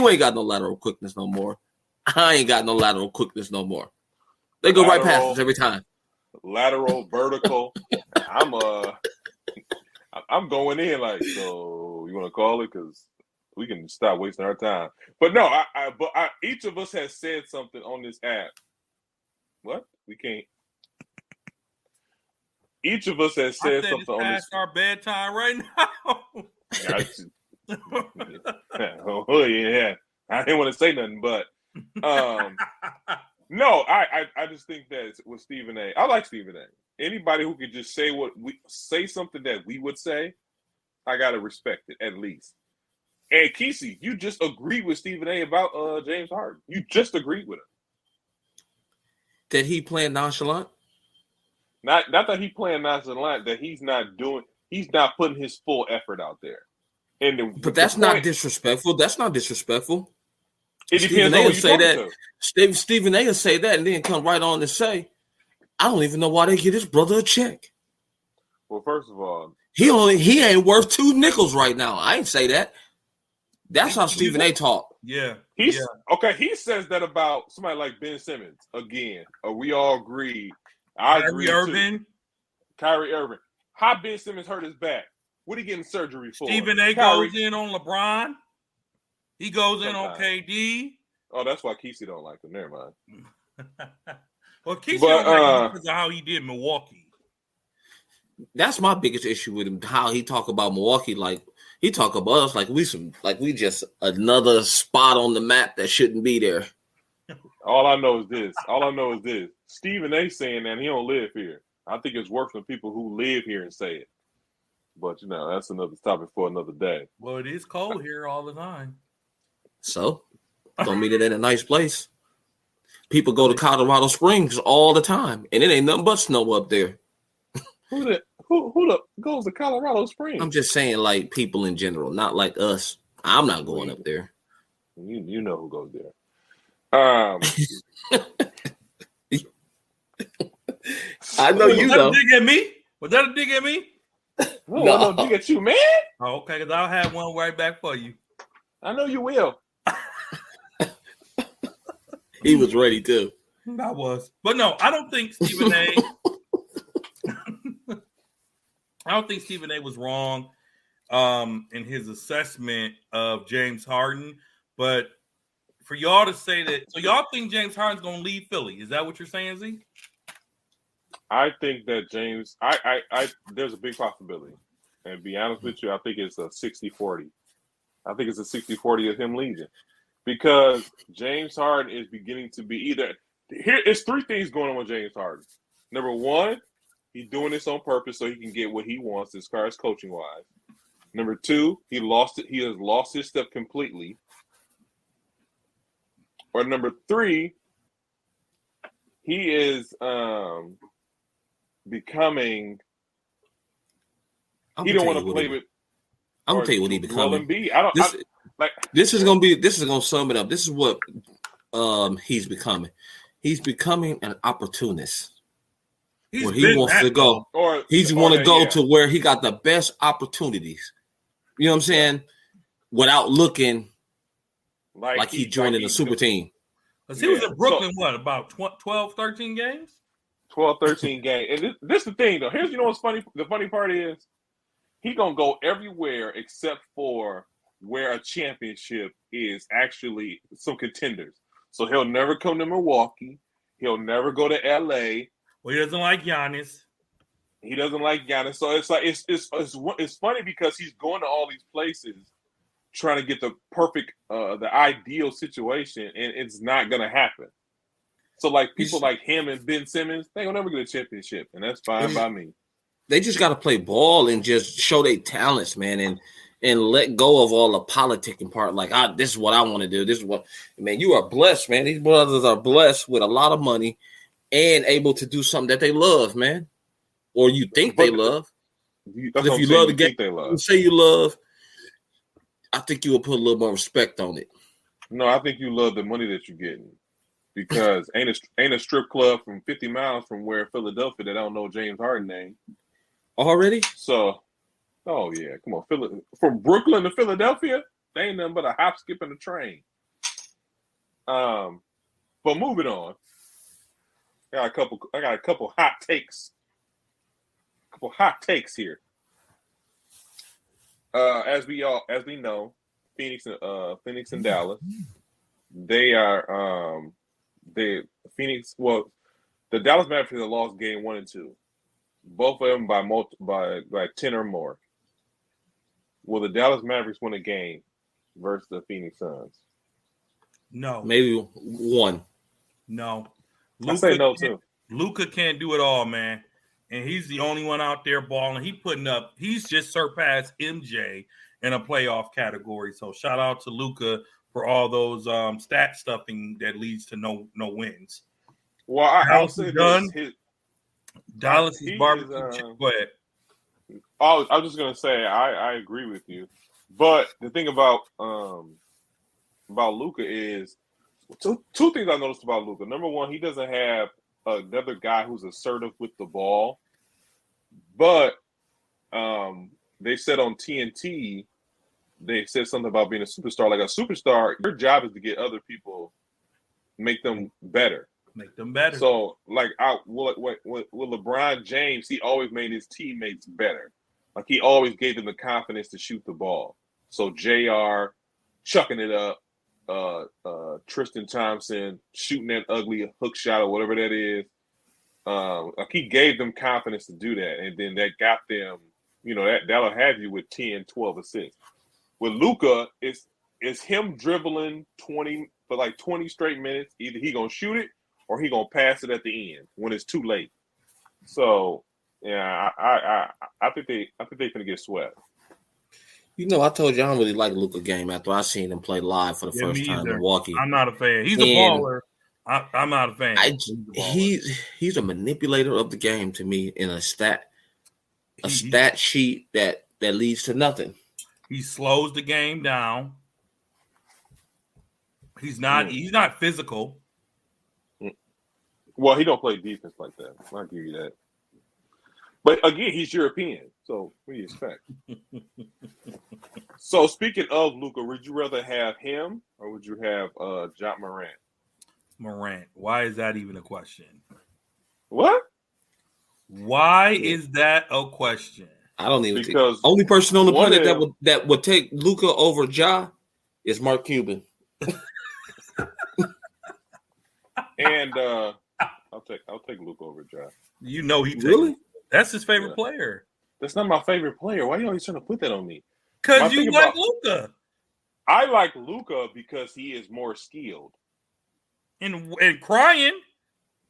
got no lateral quickness no more. They go right past us every time.
Lateral, vertical. I'm going in like, so you want to call it? Because we can stop wasting our time. But no, each of us has said something on this app. What? We can't. Each of us has said something on this.
It's past our bedtime right now.
Oh yeah, I didn't want to say nothing, but no, I just think that with Stephen A. I like Stephen A. Anybody who could just say something that we would say, I gotta respect it at least. And Kesey, you just agreed with Stephen A. about James Harden. You just agreed with him.
That he playing nonchalant?
Not that he playing nonchalant, that he's not putting his full effort out there.
But that's not disrespectful. That's not disrespectful.
It depends on who you say that.
Stephen A will say that and then come right on and say, I don't even know why they give his brother a check.
Well, first of all,
he ain't worth 2 nickels right now. I ain't say that. That's how Stephen A talk.
Yeah.
Okay, he says that about somebody like Ben Simmons. Again, we all agree. I agree too. Kyrie Irving. How Ben Simmons hurt his back? What he getting surgery for?
Stephen A goes in on LeBron. He goes in on KD.
Oh, that's why Kesey don't like him. Never mind.
Well, Kesey don't like him because of how he did Milwaukee.
That's my biggest issue with him. How he talk about Milwaukee, like he talk about us like we just another spot on the map that shouldn't be there.
All I know is this. Stephen A. saying that he don't live here. I think it's worse than people who live here and say it. But that's another topic for another day.
Well, it is cold here all the time.
So, don't mean it in a nice place. People go to Colorado Springs all the time, and it ain't nothing but snow up there.
Who goes to Colorado Springs?
I'm just saying, like, people in general, not like us. I'm not going up there.
You know who goes there.
I know you know.
Was that a dig at me? Was that a dig at me?
No, dig at you, man.
Oh, okay, because I'll have one right back for you.
I know you will.
He was ready too.
I was. But no, I don't think Stephen A. I don't think Stephen A. was wrong in his assessment of James Harden. But for y'all to say that, so y'all think James Harden's going to leave Philly? Is that what you're saying, Z?
I think that James, I there's a big possibility. And to be honest with you, I think it's a 60-40. I think it's a 60-40 of him leaving. Because James Harden is beginning to be it's three things going on with James Harden. Number one, he's doing this on purpose so he can get what he wants as far as coaching wise. Number two, he has lost his step completely. Or number three, he is becoming. He don't want to play with.
I'm gonna tell you what he becoming. This is gonna sum it up. This is what he's becoming. He's becoming an opportunist. Where he wants to go. He's want to go to where he got the best opportunities. You know what I'm saying? Without looking like he joined a super team.
Because he was in Brooklyn, about 12, 13 games?
12, 13 games. And this is the thing, though. Here's, what's funny? The funny part is he's going to go everywhere except for where a championship is actually some contenders. So he'll never come to Milwaukee. He'll never go to L.A.
Well, he doesn't like Giannis.
He doesn't like Giannis. So it's like it's funny because he's going to all these places trying to get the perfect, the ideal situation, and it's not going to happen. So, like, people like him and Ben Simmons, they will never get a championship, and that's fine by me.
They just got to play ball and just show their talents, man, and let go of all the politicking part. Like, this is what I want to do. This is what, man, you are blessed, man. These brothers are blessed with a lot of money and able to do something that they love, man, or you think they love. If you love the game, you say you love, I think you will put a little more respect on it.
No, I think you love the money that you're getting because ain't a strip club from 50 miles from where Philadelphia that I don't know James Harden name.
Already?
So, oh yeah, come on, from Brooklyn to Philadelphia, they ain't nothing but a hop, skip, and a train. But moving on, I got a couple hot takes. Here. As we know, Phoenix and Dallas, they are the Dallas Mavericks have lost game 1 and 2, both of them by 10 or more. Will the Dallas Mavericks win a game versus the Phoenix Suns?
No,
maybe one.
No,
I say no too.
Luka can't do it all, man. And he's the only one out there balling. He's just surpassed MJ in a playoff category. So shout out to Luka for all those stat stuffing that leads to no wins.
Well, I'll say
done. Dallas is barbecue. Go ahead.
I was just gonna say I agree with you, but the thing about Luka is two things I noticed about Luka. Number one, he doesn't have another guy who's assertive with the ball, but they said on TNT, they said something about being a superstar. Like a superstar, your job is to get other people, make them better.
Make them better.
So, like, with LeBron James, he always made his teammates better. Like, he always gave them the confidence to shoot the ball. So, JR chucking it up, Tristan Thompson shooting that ugly hook shot or whatever that is. Like, he gave them confidence to do that. And then that got them, that'll have you with 10, 12 assists. With Luka, it's it's him dribbling 20 for like 20 straight minutes. Either he gonna shoot it or he gonna pass it at the end when it's too late. So yeah, I think they gonna get swept.
You know, I told you I don't really like Luka game after I seen him play live for the first time in Milwaukee.
I'm not a fan. He's a baller. I'm not a fan.
He's a manipulator of the game to me in a stat sheet that leads to nothing.
He slows the game down. He's not physical.
Well, he don't play defense like that. I'll give you that. But again, he's European, so what do you expect? So speaking of Luka, would you rather have him or would you have Ja Morant?
Morant. Why is that even a question?
What?
Why is that a question?
I don't even think. Only person on the planet that would take Luka over Ja is Mark Cuban.
And I'll take Luka over Ja.
You know he
really?
That's his favorite player.
That's not my favorite player. Why are you always trying to put that on me?
Because you like Luka.
I like Luka because he is more skilled.
And crying.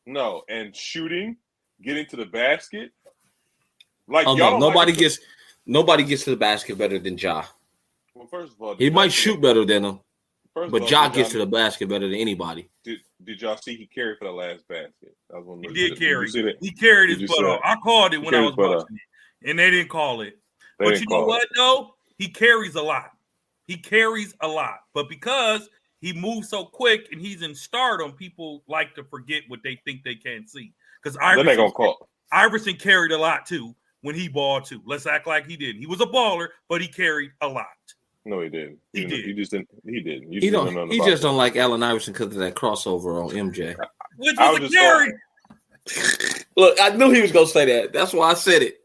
No, and shooting, getting to the basket. Like
nobody gets to the basket better than Ja.
Well, first of all,
he might shoot better than him, but Ja gets to the basket better than anybody.
Did y'all see he carried for the last basket?
He did carry. He carried his butt off. I called it when I was watching it, and they didn't call it. But you know what, though? He carries a lot. He carries a lot. But because he moves so quick and he's in stardom, people like to forget what they think they can't see. Because Iverson carried a lot, too, when he balled, too. Let's act like he didn't. He was a baller, but he carried a lot.
No, he didn't.
He did.
He just didn't. He didn't.
He just don't like Allen Iverson because of that crossover on MJ.
Which was a carry.
Look, I knew he was going to say that. That's why I said it.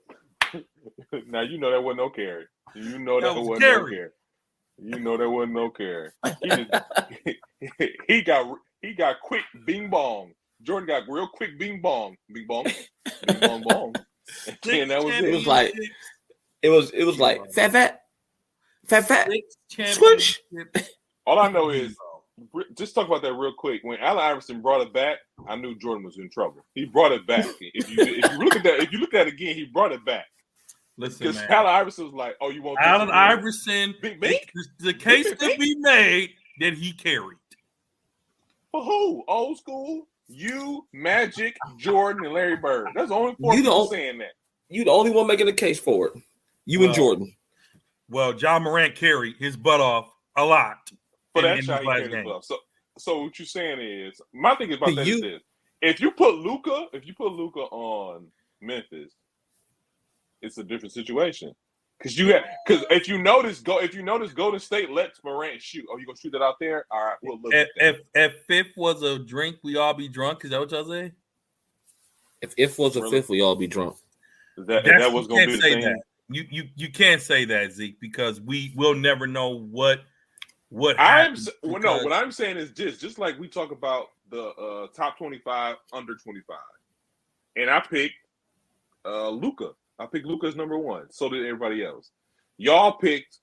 Now, you know that wasn't no carry. You know that wasn't no carry. You know that wasn't no carry. He got quick bing bong. Jordan got real quick bing bong. Bing bong. Bing bong bong. And that was it.
It was like fat. Switch.
All I know is, just talk about that real quick. When Allen Iverson brought it back, I knew Jordan was in trouble. He brought it back. If you look at that, if you look at it again, he brought it back.
Listen,
because Allen Iverson was like, "Oh, you want
Allen Iverson?" The case could be made that he carried.
For who? Old school? You, Magic, Jordan, and Larry Bird. That's the only four people saying that.
You the only one making the case for it. You and Jordan.
Well, Ja Morant carried his butt off a lot.
But that's how he carried his butt off. So what you're saying is, my thing is about that is this. If you put Luka on Memphis, it's a different situation. Because if you notice Golden State lets Morant shoot. Oh, you gonna shoot that out there? All right, we'll look at that.
If fifth was a drink, we all be drunk. Is that what y'all say?
If was a fifth, we all be drunk.
That was gonna be the thing.
That. You can't say that, Zeke, because we'll never know what
what I'm saying is just like we talk about the top 25 under 25, and I picked Luka. I picked Luka as number one. So did everybody else. Y'all picked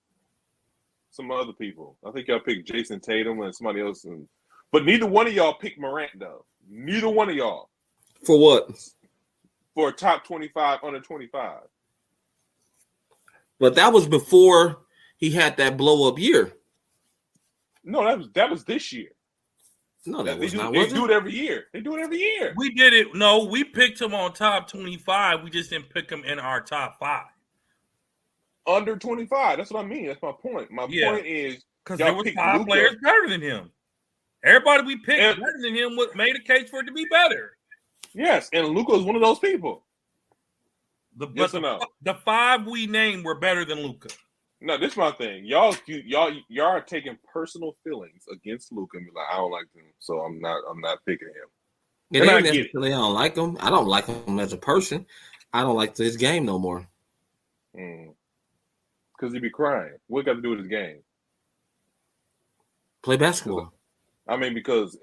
some other people. I think y'all picked Jason Tatum and somebody else, but neither one of y'all picked Morant though. Neither one of y'all.
For what?
For a top 25 under 25.
But that was before he had that blow up year.
No, that was this year.
No, they
do it every year. They do it every year.
We did it. No, we picked him on top 25. We just didn't pick him in our top 5.
Under 25. That's what I mean. That's my point. My point is
because there was 5 players better than him. Everybody we picked better than him made a case for it to be better.
Yes, and Luka is one of those people.
Yes or no? The 5 we named were better than Luka.
No, this is my thing. Y'all are taking personal feelings against Luka and be like, I don't like him, so I'm not picking him.
It ain't necessarily I don't like him. I don't like him as a person. I don't like his game no more.
Because he be crying. What got to do with his game?
Play basketball.
Because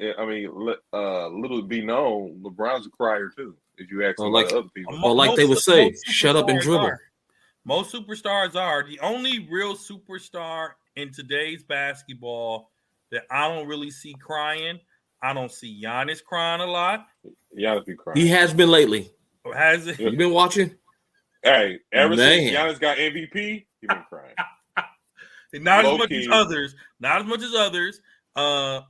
little be known, LeBron's a crier too. If you ask other people,
or like they would say, shut up and dribble.
Most superstars are. The only real superstar in today's basketball that I don't really see crying, I don't see Giannis crying a lot.
Giannis be crying.
He has been lately.
Or has it?
You been watching?
Hey, ever since Giannis got MVP, he been crying.
Not as much as others. Not as much as others.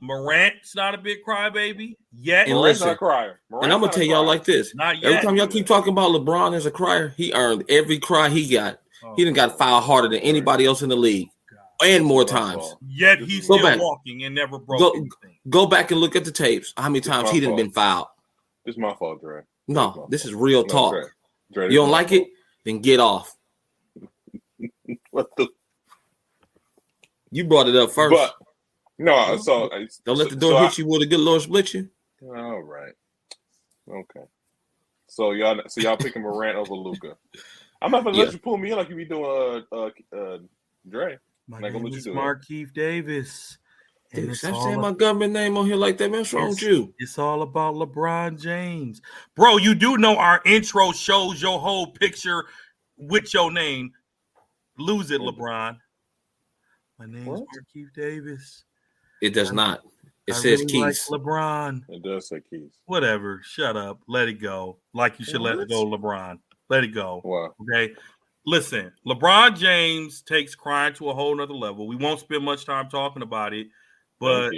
Morant's not a big crybaby yet.
And
Morant's
listen,
not a crier.
And I'm gonna tell y'all like this:
not yet.
every time y'all keep talking about LeBron as a crier, he earned every cry he got. He done got fouled harder than anybody else in the league, and more times.
Yet he's still walking and never broke anything.
Go back and look at the tapes. How many times he done been fouled?
This is my fault, Dre.
No, this is real talk.
Dre,
you don't like it? Then get off.
What the?
You brought it up first.
But no, so
don't let the door hit you with a good Lord split you.
All right. Okay. So y'all picking Morant over Luka. I'm not gonna let you pull me in like you be doing Dre.
My name is Markieff Davis.
And stop saying my government name on here like that, man. What's wrong with you?
It's all about LeBron James. Bro, you do know our intro shows your whole picture with your name. Lose it, LeBron. My name is Markieff Davis.
It does not. It says
really
Keys.
Like LeBron.
It does say Keys.
Whatever. Shut up. Let it go. Like you should let it go, LeBron. Let it go.
Wow.
Okay. Listen, LeBron James takes crying to a whole nother level. We won't spend much time talking about it, but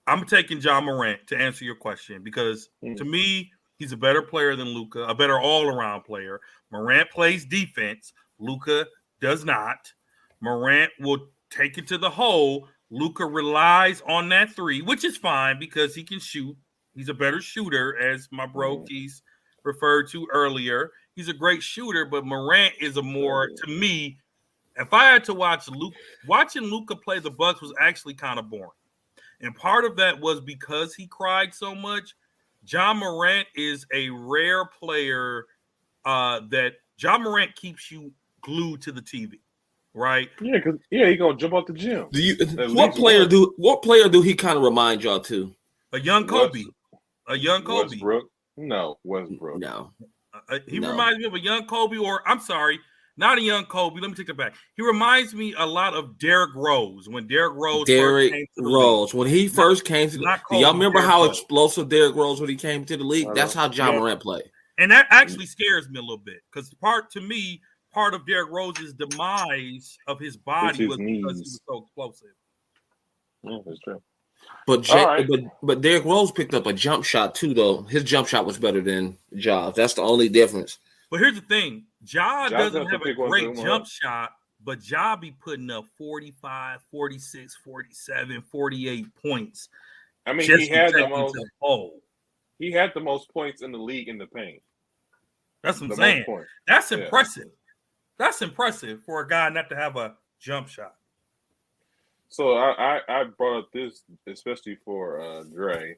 I'm taking Ja Morant to answer your question because to me, he's a better player than Luka, a better all-around player. Morant plays defense. Luka does not. Morant will take it to the hole. Luka relies on that three, which is fine because he can shoot. He's a better shooter, as my bro Keith referred to earlier. He's a great shooter, but Morant is a more, to me, if I had to watch watching Luka play the Bucks was actually kind of boring. And part of that was because he cried so much. Ja Morant is a rare player that Ja Morant keeps you glued to the TV, right?
Yeah, because he gonna jump out the gym.
What player do he kind of remind y'all to?
A young Kobe.
Westbrook? No, Westbrook.
No.
He reminds me of a young Kobe, or I'm sorry, not a young Kobe. Let me take that back. He reminds me a lot of Derrick Rose when Derrick Rose
when he first came to the league. Do y'all remember how explosive Derrick Rose when he came to the league? That's how Ja Morant played.
And that actually scares me a little bit because part of Derrick Rose's demise of his body was because he was so explosive.
Yeah, that's true.
But Derrick Rose picked up a jump shot too, though. His jump shot was better than Ja. That's the only difference.
But here's the thing. Ja doesn't have a great jump shot, but Ja be putting up 45, 46, 47, 48 points.
I mean, he had the most points in the league in the paint.
That's what I'm saying. That's impressive. Yeah. That's impressive for a guy not to have a jump shot.
So I brought up this especially for Dre.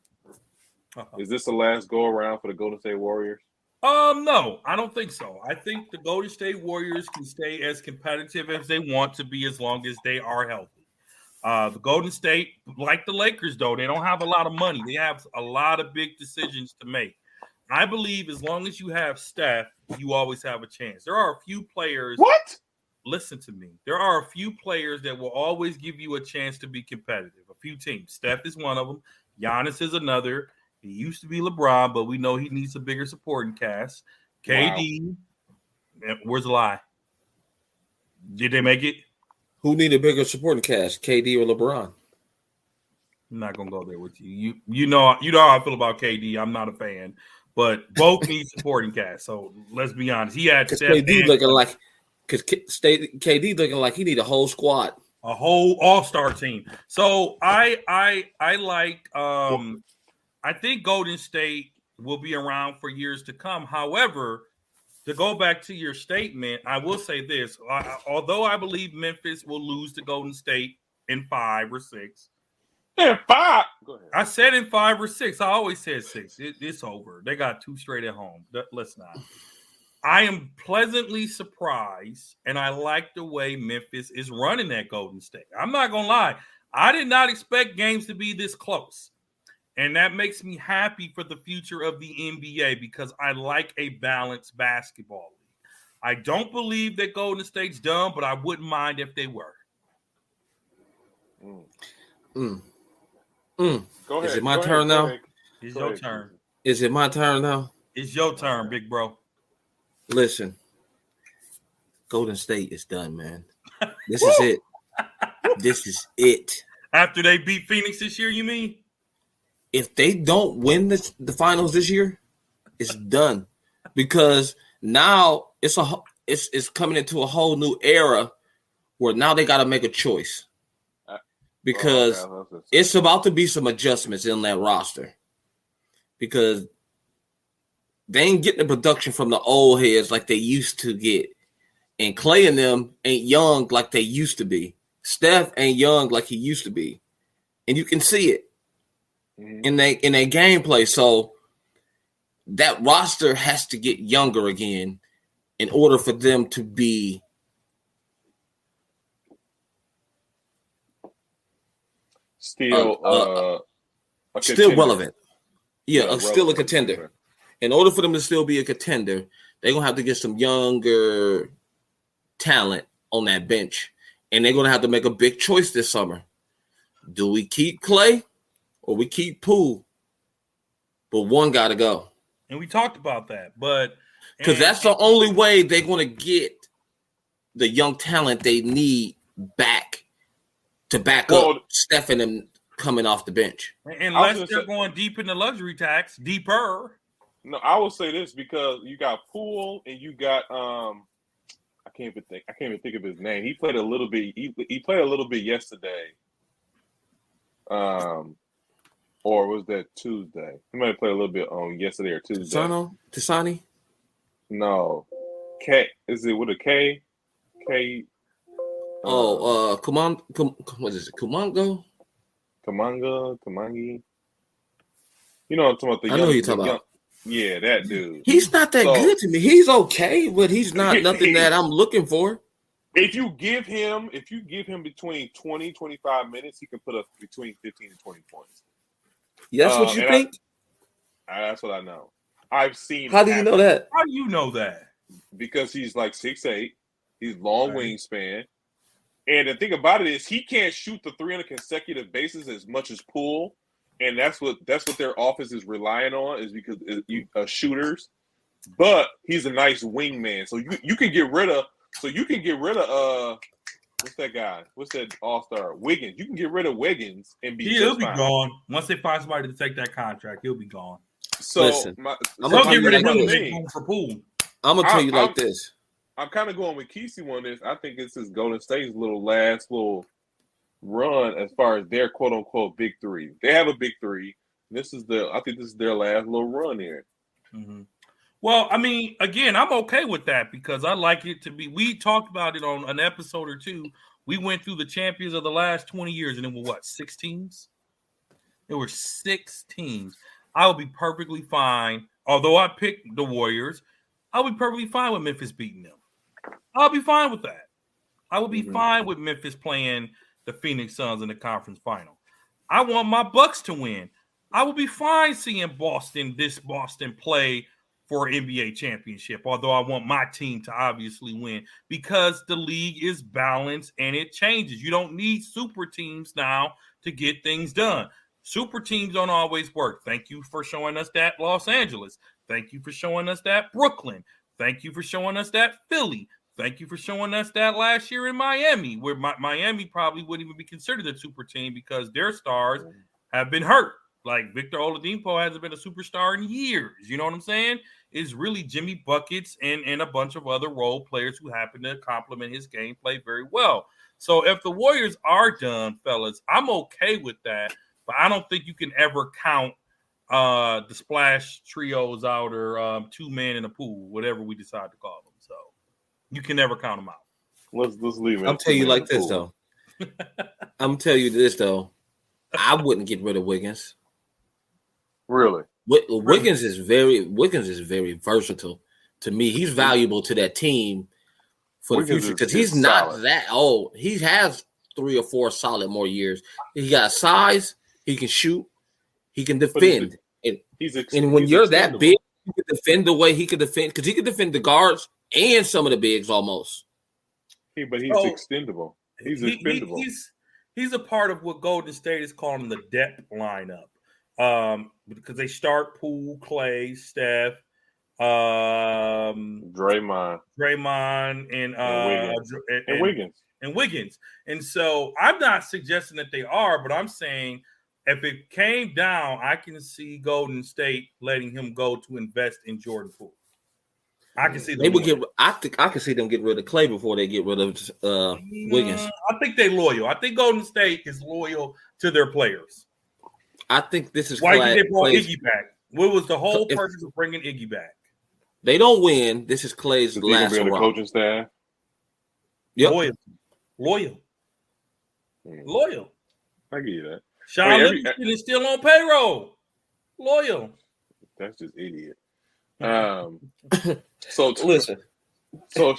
Is this the last go around for the Golden State Warriors?
No, I don't think so. I think the Golden State Warriors can stay as competitive as they want to be as long as they are healthy. The Golden State, like the Lakers, though, they don't have a lot of money. They have a lot of big decisions to make. I believe as long as you have Steph, you always have a chance. There are a few players.
What?
Listen to me. There are a few players that will always give you a chance to be competitive. A few teams. Steph is one of them. Giannis is another. He used to be LeBron, but we know he needs a bigger supporting cast. KD. Wow. Where's the lie? Did they make it?
Who need a bigger supporting cast, KD or LeBron?
I'm not gonna go there with you. You know how I feel about KD. I'm not a fan, but both need supporting cast. So let's be honest. He had
KD looking like KD looking like he need a whole squad,
a whole all-star team. So I like. I think Golden State will be around for years to come. However, to go back to your statement, I will say this: although I believe Memphis will lose to Golden State in 5 or 6.
In 5. Go ahead.
I said in 5 or 6. I always said 6. It's over. They got 2 straight at home. Let's not. I am pleasantly surprised, and I like the way Memphis is running at Golden State. I'm not going to lie. I did not expect games to be this close, and that makes me happy for the future of the NBA because I like a balanced basketball league. I don't believe that Golden State's done, but I wouldn't mind if they were.
Go ahead.
Is it my turn now?
It's your turn.
Is it my turn now?
It's your turn, big bro.
Listen, Golden State is done, man. This is it. This is it.
After they beat Phoenix this year, you mean?
If they don't win the finals this year, it's done. Because now it's coming into a whole new era where now they got to make a choice. Because it's about to be some adjustments in that roster. Because they ain't getting the production from the old heads like they used to get. And Clay and them ain't young like they used to be. Steph ain't young like he used to be. And you can see it in their gameplay. So that roster has to get younger again in order for them to be
still
relevant. Yeah, still a contender. In order for them to still be a contender, they're going to have to get some younger talent on that bench. And they're going to have to make a big choice this summer. Do we keep Clay or we keep Poole? But one got to go.
And we talked about that.
Because that's the only way they're going to get the young talent they need back to back up Steph and them coming off the bench.
Unless they're going deep in the luxury tax, deeper.
No, I will say this because you got Poole and you got I can't even think of his name. He played a little bit. He played a little bit yesterday. Or was that Tuesday? He might have played a little bit on yesterday or Tuesday.
Tisani?
No. K. Is it with a K? K.
What is it? Kumango?
Kamangi. You know what I'm talking about?
I know who you're talking about.
Yeah, that dude.
He's not that good to me. He's okay, but he's not nothing that I'm looking for.
If you give him between 20, 25 minutes, he can put up between 15 and 20 points.
That's what you think?
That's what I know. I've seen.
How do you know that?
How do you know that?
Because he's like 6'8". He's long wingspan. And the thing about it is he can't shoot the three on a consecutive basis as much as Poole. And that's what their offense is relying on is because shooters. But he's a nice wingman. So you can get rid of what's that guy? What's that all-star? Wiggins. You can get rid of Wiggins and
he'll be gone. Once they find somebody to take that contract, he'll be gone.
So
listen,
I'm gonna get rid of him for Poole.
I'm gonna tell you like this.
I'm kind of going with Kesey on this. I think this is Golden State's last little run as far as their quote unquote big three. They have a big three. I think this is their last little run here.
Mm-hmm. Well, I mean, again, I'm okay with that because I like it to be. We talked about it on an episode or two. We went through the champions of the last 20 years, and it was 6 teams? There were 6 teams. I would be perfectly fine. Although I picked the Warriors, I would be perfectly fine with Memphis beating them. I'll be fine with that. I would be fine with Memphis playing the Phoenix Suns in the conference final. I want my Bucks to win. I would be fine seeing Boston play for an NBA championship, although I want my team to obviously win because the league is balanced and it changes. You don't need super teams now to get things done. Super teams don't always work. Thank you for showing us that, Los Angeles. Thank you for showing us that, Brooklyn. Thank you for showing us that, Philly. Thank you for showing us that last year in Miami, where Miami probably wouldn't even be considered a super team because their stars have been hurt. Like Victor Oladipo hasn't been a superstar in years. You know what I'm saying? It's really Jimmy Buckets and a bunch of other role players who happen to complement his gameplay very well. So if the Warriors are done, fellas, I'm okay with that. But I don't think you can ever count the splash trios out or 2 men in a pool, whatever we decide to call them. So you can never count them out.
Let's leave it.
I'll tell you like this, though. I'm going to tell you this, though. I wouldn't get rid of Wiggins.
Really?
Wiggins is very versatile. To me, he's valuable to that team for the future because he's not that old. He has 3 or 4 solid more years. He got size. He can shoot. He can defend. And when you're that big, you can defend the way he can defend because he can defend the guards and some of the bigs almost.
Yeah, but he's extendable. He's expendable.
He's a part of what Golden State is calling the depth lineup. Because they start Poole, Clay, Steph,
Draymond,
and Wiggins. And so I'm not suggesting that they are, but I'm saying if it came down, I can see Golden State letting him go to invest in Jordan Poole. I can see them.
They would get. I can see them get rid of Clay before they get rid of Wiggins.
I think they're loyal. I think Golden State is loyal to their players.
I think this is
why did they brought Iggy back? What was the whole purpose of bringing Iggy back?
They don't win. This is Clay's last
hurrah. The coaching staff.
Yep.
Loyal.
I get you that.
Sean Livingston is still on payroll. Loyal.
That's just idiot. So
listen. So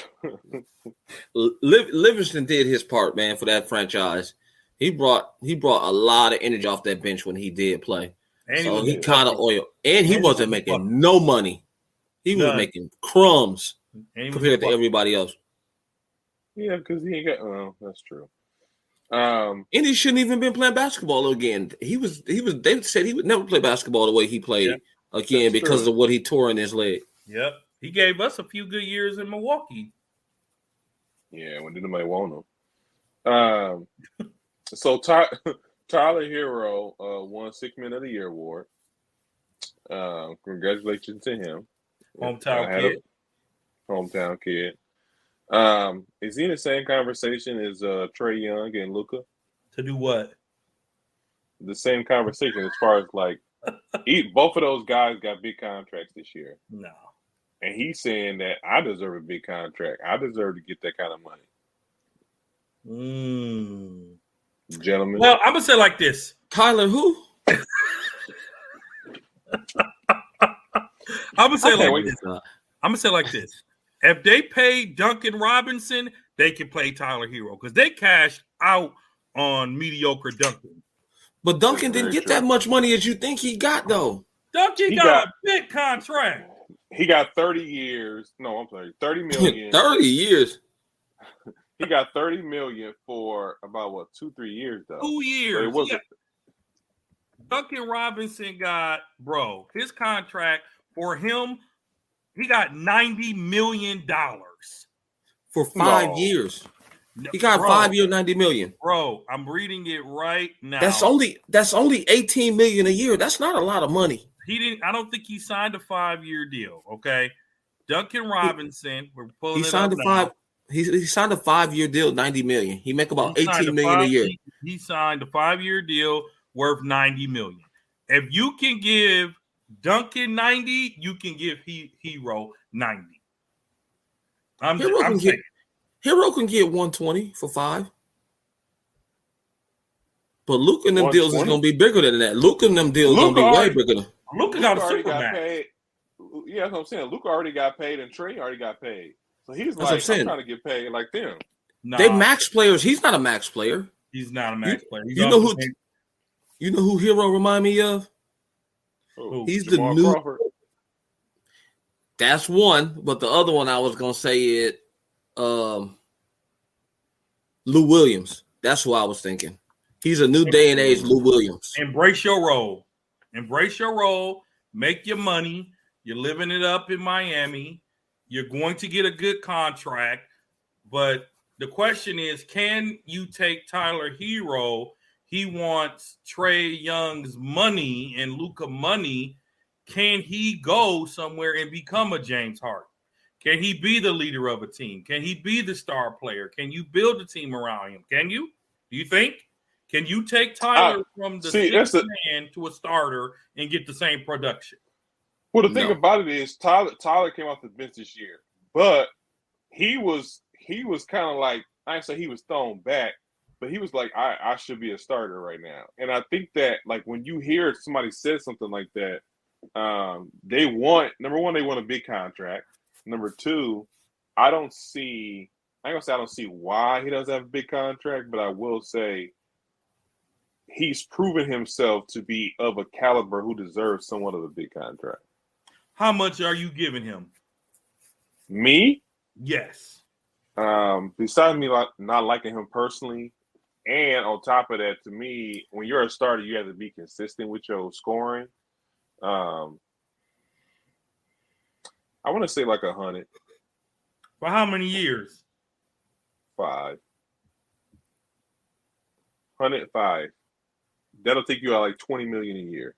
Livingston did his part, man, for that franchise. He brought a lot of energy off that bench when he did play. And so he kind of oiled. And he wasn't making no money. He was making crumbs compared to everybody else.
Yeah, because he ain't got. That's true.
And he shouldn't even been playing basketball again. He was. They said he would never play basketball the way he played again because of what he tore in his leg.
Yep, he gave us a few good years in Milwaukee.
Yeah, when did nobody want him? So Tyler Hero won Sixth Man of the Year award. Congratulations to him. Hometown kid. Is he in the same conversation as Trae Young and Luka?
To do what?
The same conversation as far as like both of those guys got big contracts this year.
No.
And he's saying that I deserve a big contract. I deserve to get that kind of money. Gentlemen.
Well, I'm gonna say like this.
Tyler who?
I'm gonna say like this. If they pay Duncan Robinson, they can play Tyler Hero because they cashed out on mediocre Duncan.
But Duncan didn't get that much money as you think he got, though.
Duncan got a big contract.
He got 30 years. No, I'm sorry, 30 million.
30 years.
He got 30 million for about 2-3 years though.
2 years. It wasn't. Duncan Robinson got his contract for him. He got $90 million
for 5 years. He got 5 years, $90 million.
Bro, I'm reading it right now.
That's only $18 million a year. That's not a lot of money.
I don't think he signed a 5-year deal. Okay, Duncan Robinson. We're pulling.
He signed He signed a 5-year deal, $90 million. He make about $18 million a year.
He signed a 5-year deal worth $90 million. If you can give Duncan 90, you can give Hero 90.
Hero can get 120 for 5. But Luka and them deals is gonna be bigger than that. Luka and them deals gonna be way bigger than.
Luka got a super max.
Yeah, that's what I'm saying. Luka already got paid and Trae already got paid. So he's I'm trying to get paid like them.
Nah. They max players. He's not a max player.
He's not a max player.
You know who Hero remind me of? He's Jamal the new. Crawford. That's one, but the other one I was gonna say is Lou Williams. That's who I was thinking. He's a new day and age Lou Williams.
Embrace your role. Make your money. You're living it up in Miami. You're going to get a good contract. But the question is, can you take Tyler Hero? He wants Trae Young's money and Luka money. Can he go somewhere and become a James Harden? Can he be the leader of a team? Can he be the star player? Can you build a team around him? Can you? Do you think? Can you take Tyler from the sixth man to a starter and get the same production?
Well, the thing about it is Tyler came off the bench this year, but he was kind of like, I didn't say he was thrown back, but he was like, I should be a starter right now. And I think that like when you hear somebody say something like that, they want, number one, they want a big contract. Number two, I don't see why he doesn't have a big contract, but I will say he's proven himself to be of a caliber who deserves somewhat of a big contract.
How much are you giving him?
Me?
Yes.
Besides me not liking him personally, and on top of that, to me, when you're a starter, you have to be consistent with your scoring. I want to say like 100.
For how many years?
5. 105. That'll take you out like $20 million a year.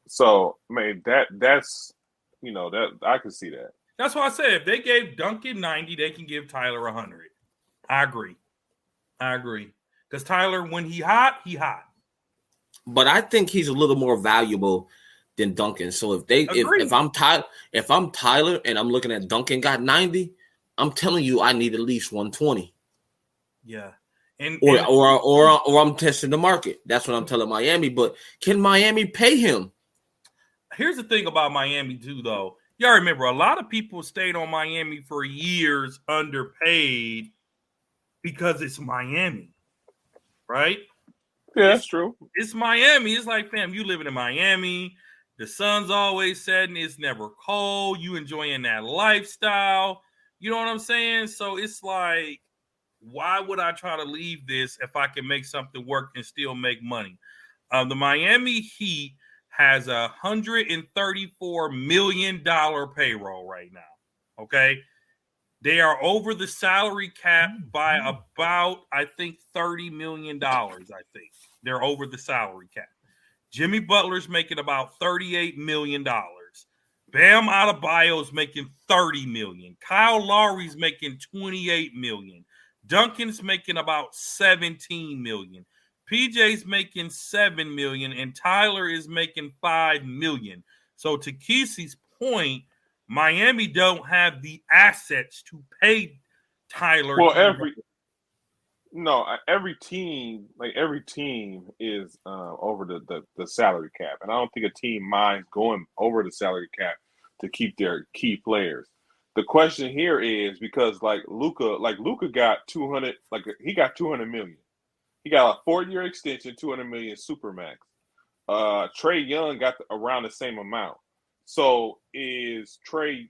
So, man, that's that I can see that.
That's why I said if they gave Duncan 90, they can give Tyler 100. I agree. Because Tyler, when he hot, he hot.
But I think he's a little more valuable than Duncan. So if I'm Tyler and I'm looking at Duncan got 90, I'm telling you I need at least 120.
Yeah.
Or I'm testing the market. That's what I'm telling Miami. But can Miami pay him?
Here's the thing about Miami too, though. Y'all remember a lot of people stayed on Miami for years underpaid because it's Miami, right?
Yeah, that's true.
It's Miami. It's like, fam, you living in Miami. The sun's always setting. It's never cold. You enjoying that lifestyle. You know what I'm saying? So it's like, why would I try to leave this if I can make something work and still make money? The Miami Heat has $134 million payroll right now. Okay. They are over the salary cap by about, I think, $30 million. I think they're over the salary cap. Jimmy Butler's making about $38 million. Bam Adebayo's making $30 million. Kyle Lowry's making $28 million. Duncan's making about $17 million. PJ's making $7 million, and Tyler is making $5 million. So to Kesey's point, Miami don't have the assets to pay Tyler.
Well, every team is over the salary cap, and I don't think a team minds going over the salary cap to keep their key players. The question here is because Luka got 200, he got $200 million. He got a 4-year extension, $200 million supermax. Trae Young got around the same amount. So is Hero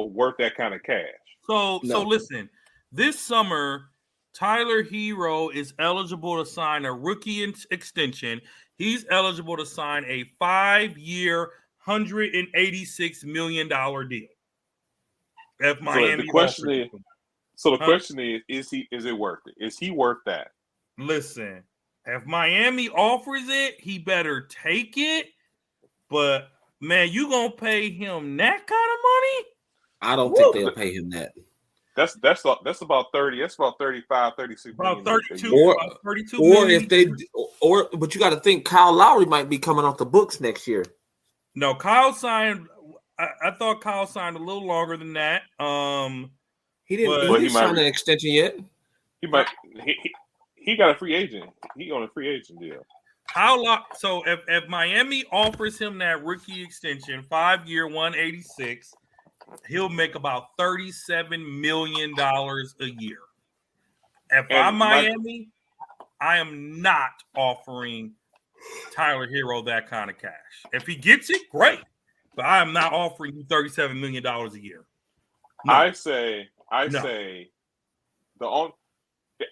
worth that kind of cash?
So listen, this summer, Tyler Hero is eligible to sign a rookie extension. He's eligible to sign a 5-year, $186 million deal. If Miami,
the question is it worth it? Is he worth that?
Listen, if Miami offers it, he better take it. But man, you gonna pay him that kind of money?
I don't think they'll pay him that.
That's about 30. That's about 35, 36.
About 32.
Or
32
or
million.
if they but you got to think Kyle Lowry might be coming off the books next year.
No, Kyle signed. I thought Kyle signed a little longer than that.
He didn't sign an extension yet.
He got a free agent. He on a free agent deal.
So if Miami offers him that rookie extension, 5-year, 186, he'll make about $37 million a year. If I'm Miami, I am not offering Tyler Hero that kind of cash. If he gets it, great. But I am not offering you $37 million a year. No.
I say the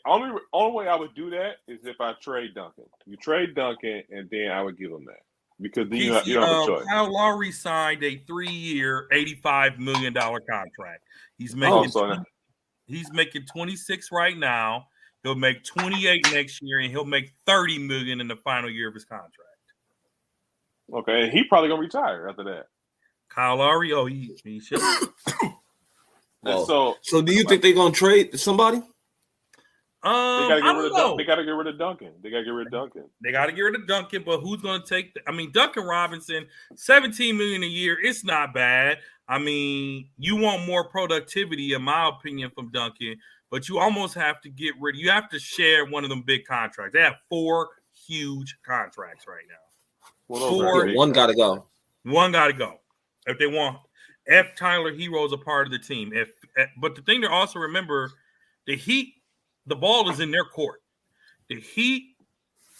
only way I would do that is if I trade Duncan. You trade Duncan, and then I would give him that because then you don't have a choice.
Kyle Lowry signed a 3-year, $85 million contract. He's making 26 right now. He'll make 28 next year, and he'll make $30 million in the final year of his contract.
Okay, and he probably gonna retire after that.
Kyle Lowry, he should.
So do you think they're gonna trade somebody?
They gotta get rid of Duncan. They gotta get rid of Duncan.
But who's gonna take? Duncan Robinson, $17 million a year. It's not bad. You want more productivity, in my opinion, from Duncan. But you almost have to get rid. You have to share one of them big contracts. They have 4 huge contracts right now.
One got to go.
One got to go. If they want, if Tyler Hero is a part of the team. But the thing to also remember, the Heat, the ball is in their court. The Heat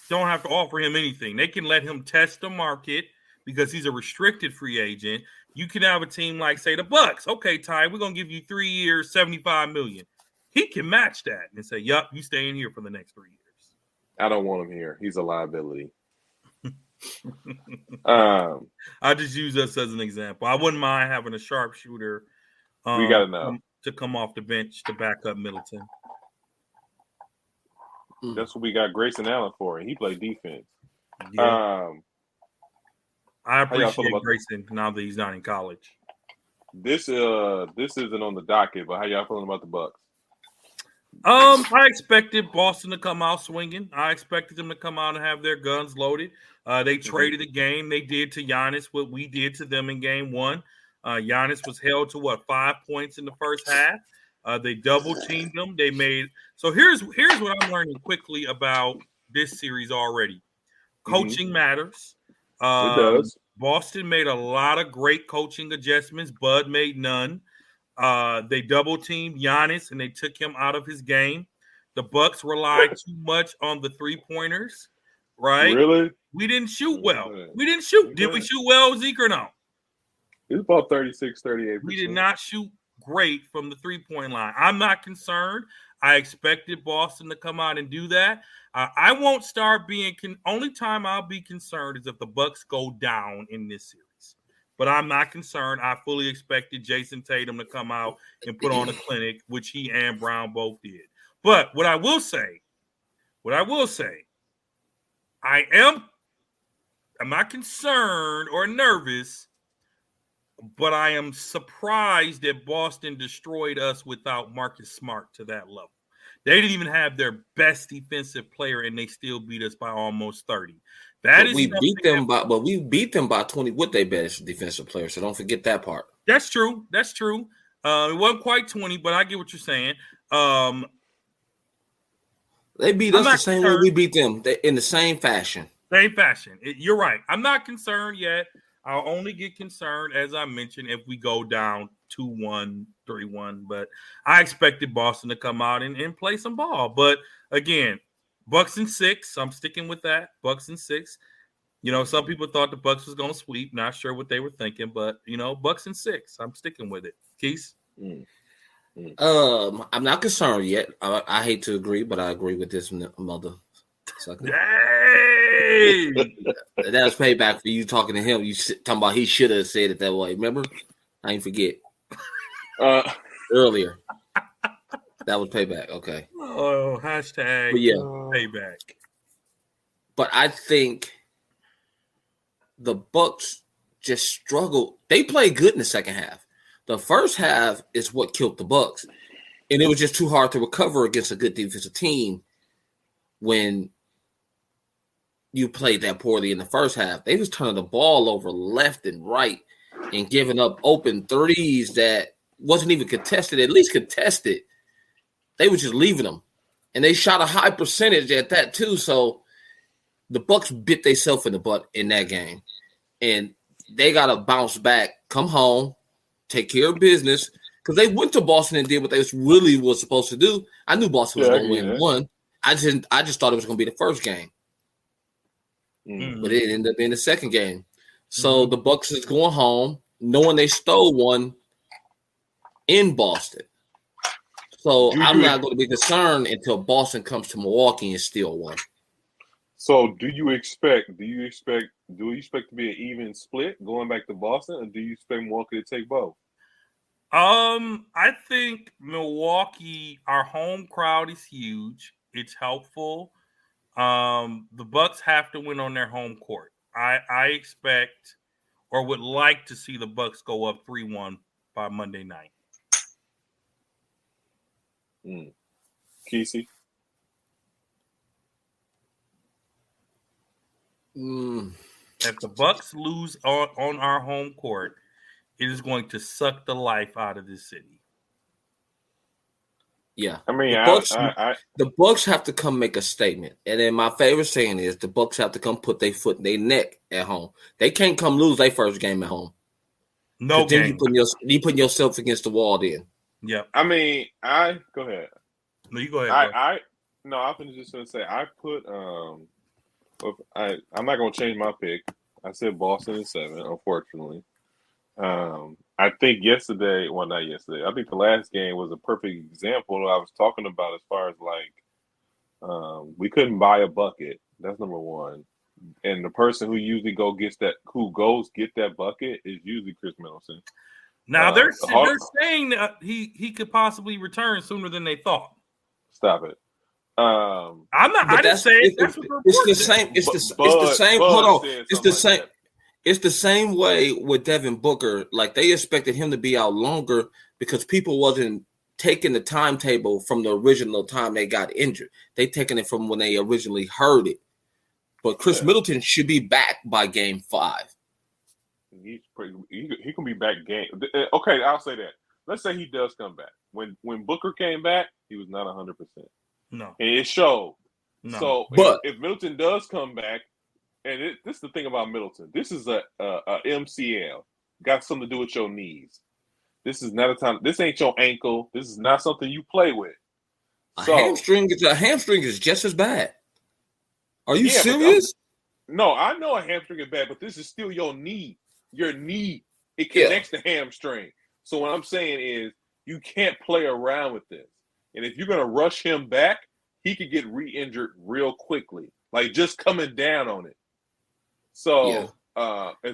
don't have to offer him anything. They can let him test the market because he's a restricted free agent. You can have a team like, say, the Bucks. Okay, Ty, we're going to give you 3 years, $75 million. He can match that and say, yup, you stay in here for the next 3 years.
I don't want him here. He's a liability.
I just use us as an example. I wouldn't mind having a sharpshooter
we got to know.
to come off the bench to back up Middleton.
That's what we got Grayson Allen for. He played defense.
Yeah. I appreciate Grayson now that he's not in college.
This isn't on the docket, but how y'all feeling about the Bucks?
I expected Boston to come out swinging. I expected them to come out and have their guns loaded. They traded a game. They did to Giannis what we did to them in game one. Giannis was held to 5 points in the first half. They double teamed them. They made so. Here's what I'm learning quickly about this series already. Coaching matters.
It does.
Boston made a lot of great coaching adjustments. Bud made none. They double teamed Giannis and they took him out of his game. The Bucks relied too much on the 3-pointers, right?
Really?
We didn't shoot well. We didn't shoot. Did we shoot well, Zeke, or no?
It was about 36, 38%.
We did not shoot great from the 3-point line. I'm not concerned. I expected Boston to come out and do that. I won't start being only time I'll be concerned is if the Bucks go down in this series. But I'm not concerned. I fully expected Jason Tatum to come out and put on a clinic, which he and Brown both did. But what I will say, I'm not concerned or nervous, but I am surprised that Boston destroyed us without Marcus Smart to that level. They didn't even have their best defensive player, and they still beat us by almost 30.
We beat them by 20 with their best defensive player. So don't forget that part.
That's true. It wasn't quite 20, but I get what you're saying.
They beat us the same way we beat them, in the same fashion.
You're right. I'm not concerned yet. I'll only get concerned, as I mentioned, if we go down 2-1, 3-1. But I expected Boston to come out and play some ball. But again, Bucks in 6. I'm sticking with that. Bucks in 6. Some people thought the Bucks was going to sweep. Not sure what they were thinking, but Bucks in 6. I'm sticking with it. Keith?
I'm not concerned yet. I hate to agree, but I agree with this mother.
Hey!
That was payback for you talking to him. You talking about he should have said it that way. Remember? I ain't forget. Earlier. That was payback. Okay.
Oh, hashtag payback.
But I think the Bucks just struggled. They played good in the second half. The first half is what killed the Bucks. And it was just too hard to recover against a good defensive team when you played that poorly in the first half. They was turning the ball over left and right and giving up open threes that wasn't even contested, at least contested. They were just leaving them. And they shot a high percentage at that too. So the Bucks bit themselves in the butt in that game. And they got to bounce back, come home, take care of business. Because they went to Boston and did what they really was supposed to do. I knew Boston was going to win one. I just thought it was going to be the first game. But it ended up being the second game. So the Bucks is going home, knowing they stole one in Boston. So I'm not going to be concerned until Boston comes to Milwaukee and steal one.
So do you expect to be an even split going back to Boston, or do you expect Milwaukee to take both?
I think Milwaukee, our home crowd is huge. It's helpful. The Bucks have to win on their home court. I expect or would like to see the Bucks go up 3-1 by Monday night.
Kesey?
If the Bucks lose on our home court, it is going to suck the life out of this city.
Yeah.
I mean,
the Bucks have to come make a statement. And then my favorite saying is the Bucks have to come put their foot in their neck at home. They can't come lose their first game at home.
No game.
Then you putting yourself against the wall then.
Yeah.
I mean, go ahead.
No, you go ahead.
I was just going to say, I put I'm not going to change my pick. I said Boston in 7, unfortunately. I think yesterday, well, not yesterday, I think the last game was a perfect example I was talking about as far as like we couldn't buy a bucket. That's number one. And the person who usually goes get that bucket is usually Chris Middleton.
Now they're saying that he could possibly return sooner than they thought.
Stop it.
I'm not. I didn't say it. That's what
it's the same. It's the same. Hold on. It's the same. It's the same way with Devin Booker. Like they expected him to be out longer because people wasn't taking the timetable from the original time they got injured. They taking it from when they originally heard it. But Chris Middleton should be back by game 5.
He can be back game. Okay, I'll say that. Let's say he does come back. When Booker came back, he was not 100%.
No,
and it showed.
No.
So, but if Middleton does come back, and this is the thing about Middleton, this is a MCL. Got something to do with your knees. This is not a time. This ain't your ankle. This is not something you play with.
A hamstring is just as bad. Are you serious?
No, I know a hamstring is bad, but this is still your knee. Your knee, it connects the hamstring. So what I'm saying is you can't play around with this. And if you're going to rush him back, he could get re-injured real quickly, like just coming down on it. So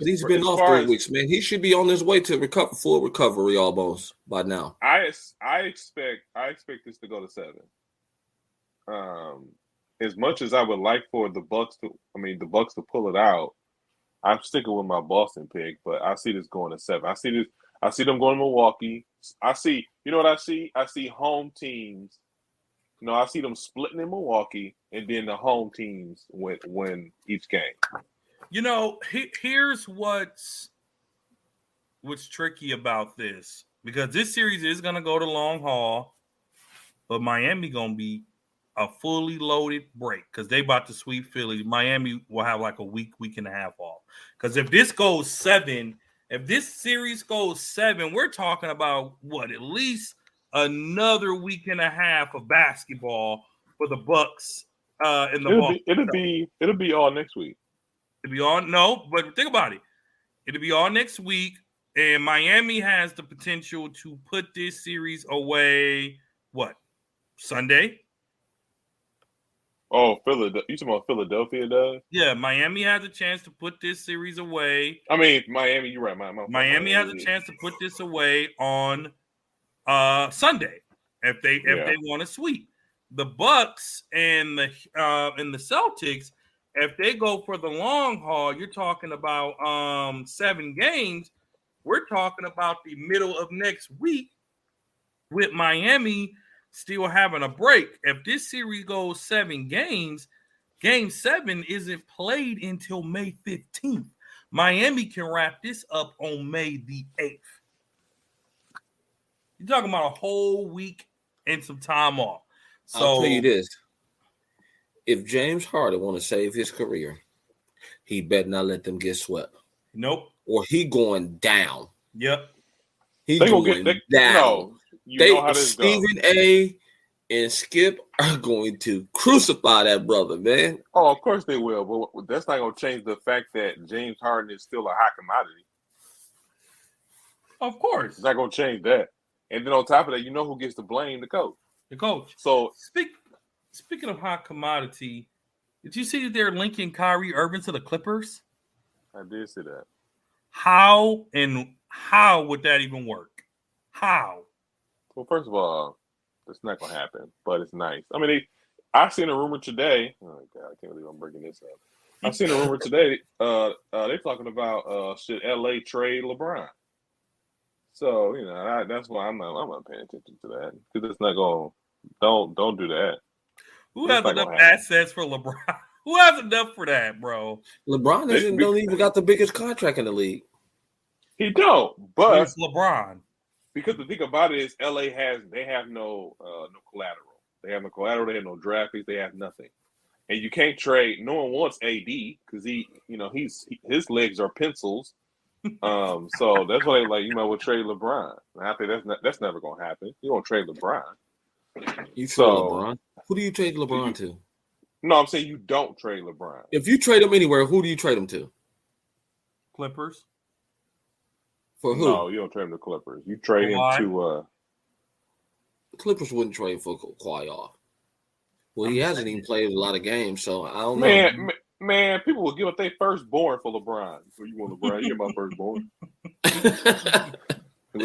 he's been off 3 weeks, man. He should be on his way to full recovery almost by now.
I expect this to go to 7. As much as I would like for the Bucks to pull it out, I'm sticking with my Boston pick, but I see this going to 7. I see them going to Milwaukee. You know what I see? I see home teams. I see them splitting in Milwaukee, and then the home teams win each game.
Here's what's tricky about this, because this series is going to go to long haul, but Miami going to be a fully loaded break because they about to sweep Philly. Miami will have like a week and a half off. Because if this goes 7, if this series goes 7, we're talking about at least another week and a half of basketball for the Bucks in the ball.
It'll be all next week.
It'll be all but think about it. It'll be all next week, and Miami has the potential to put this series away. Sunday?
Oh, Philadelphia! You talking about Philadelphia does?
Yeah, Miami has a chance to put this series away.
I mean, Miami. You're right.
Miami has a chance to put this away on Sunday if they want to sweep. The Bucks and the Celtics, if they go for the long haul, you're talking about 7 games. We're talking about the middle of next week with Miami still having a break. If this series goes 7 games, game 7 isn't played until May 15th. Miami can wrap this up on May the 8th. You're talking about a whole week and some time off. So
I'll tell you this. If James Harden want to save his career, he better not let them get swept.
Nope.
Or he going down.
Yep.
He going down. Stephen A. and Skip are going to crucify that brother, man.
Oh, of course they will, but that's not going to change the fact that James Harden is still a hot commodity.
Of course.
It's not going to change that. And then on top of that, who gets to blame? The coach.
The coach.
So
speaking of hot commodity, did you see that they're linking Kyrie Irving to the Clippers?
I did see that.
How would that even work? How?
Well, first of all, it's not going to happen, but it's nice. I mean, I've seen a rumor today. Oh, God, I can't believe I'm bringing this up. I've seen a rumor today. They're talking about should LA trade LeBron? So, that's why I'm not paying attention to that, because it's not going to, don't do that.
Who has enough assets for LeBron? Who has enough for that, bro?
LeBron don't even got the biggest contract in the league.
He don't, but
it's LeBron.
Because the thing about it is, LA have no collateral. They have no collateral. They have no draft picks. They have nothing, and you can't trade. No one wants AD because his legs are pencils. So that's why you might well trade LeBron. And I think that's never gonna happen. You don't trade LeBron.
You trade LeBron. Who do you trade LeBron to?
No, I'm saying you don't trade LeBron.
If you trade him anywhere, who do you trade him to?
Clippers.
For who?
No, you don't trade him to Clippers. You trade him to
Clippers wouldn't trade for Kawhi. Well, he hasn't even played a lot of games, so I don't know.
Man, people will give up their firstborn for LeBron. So you want LeBron? You get my firstborn.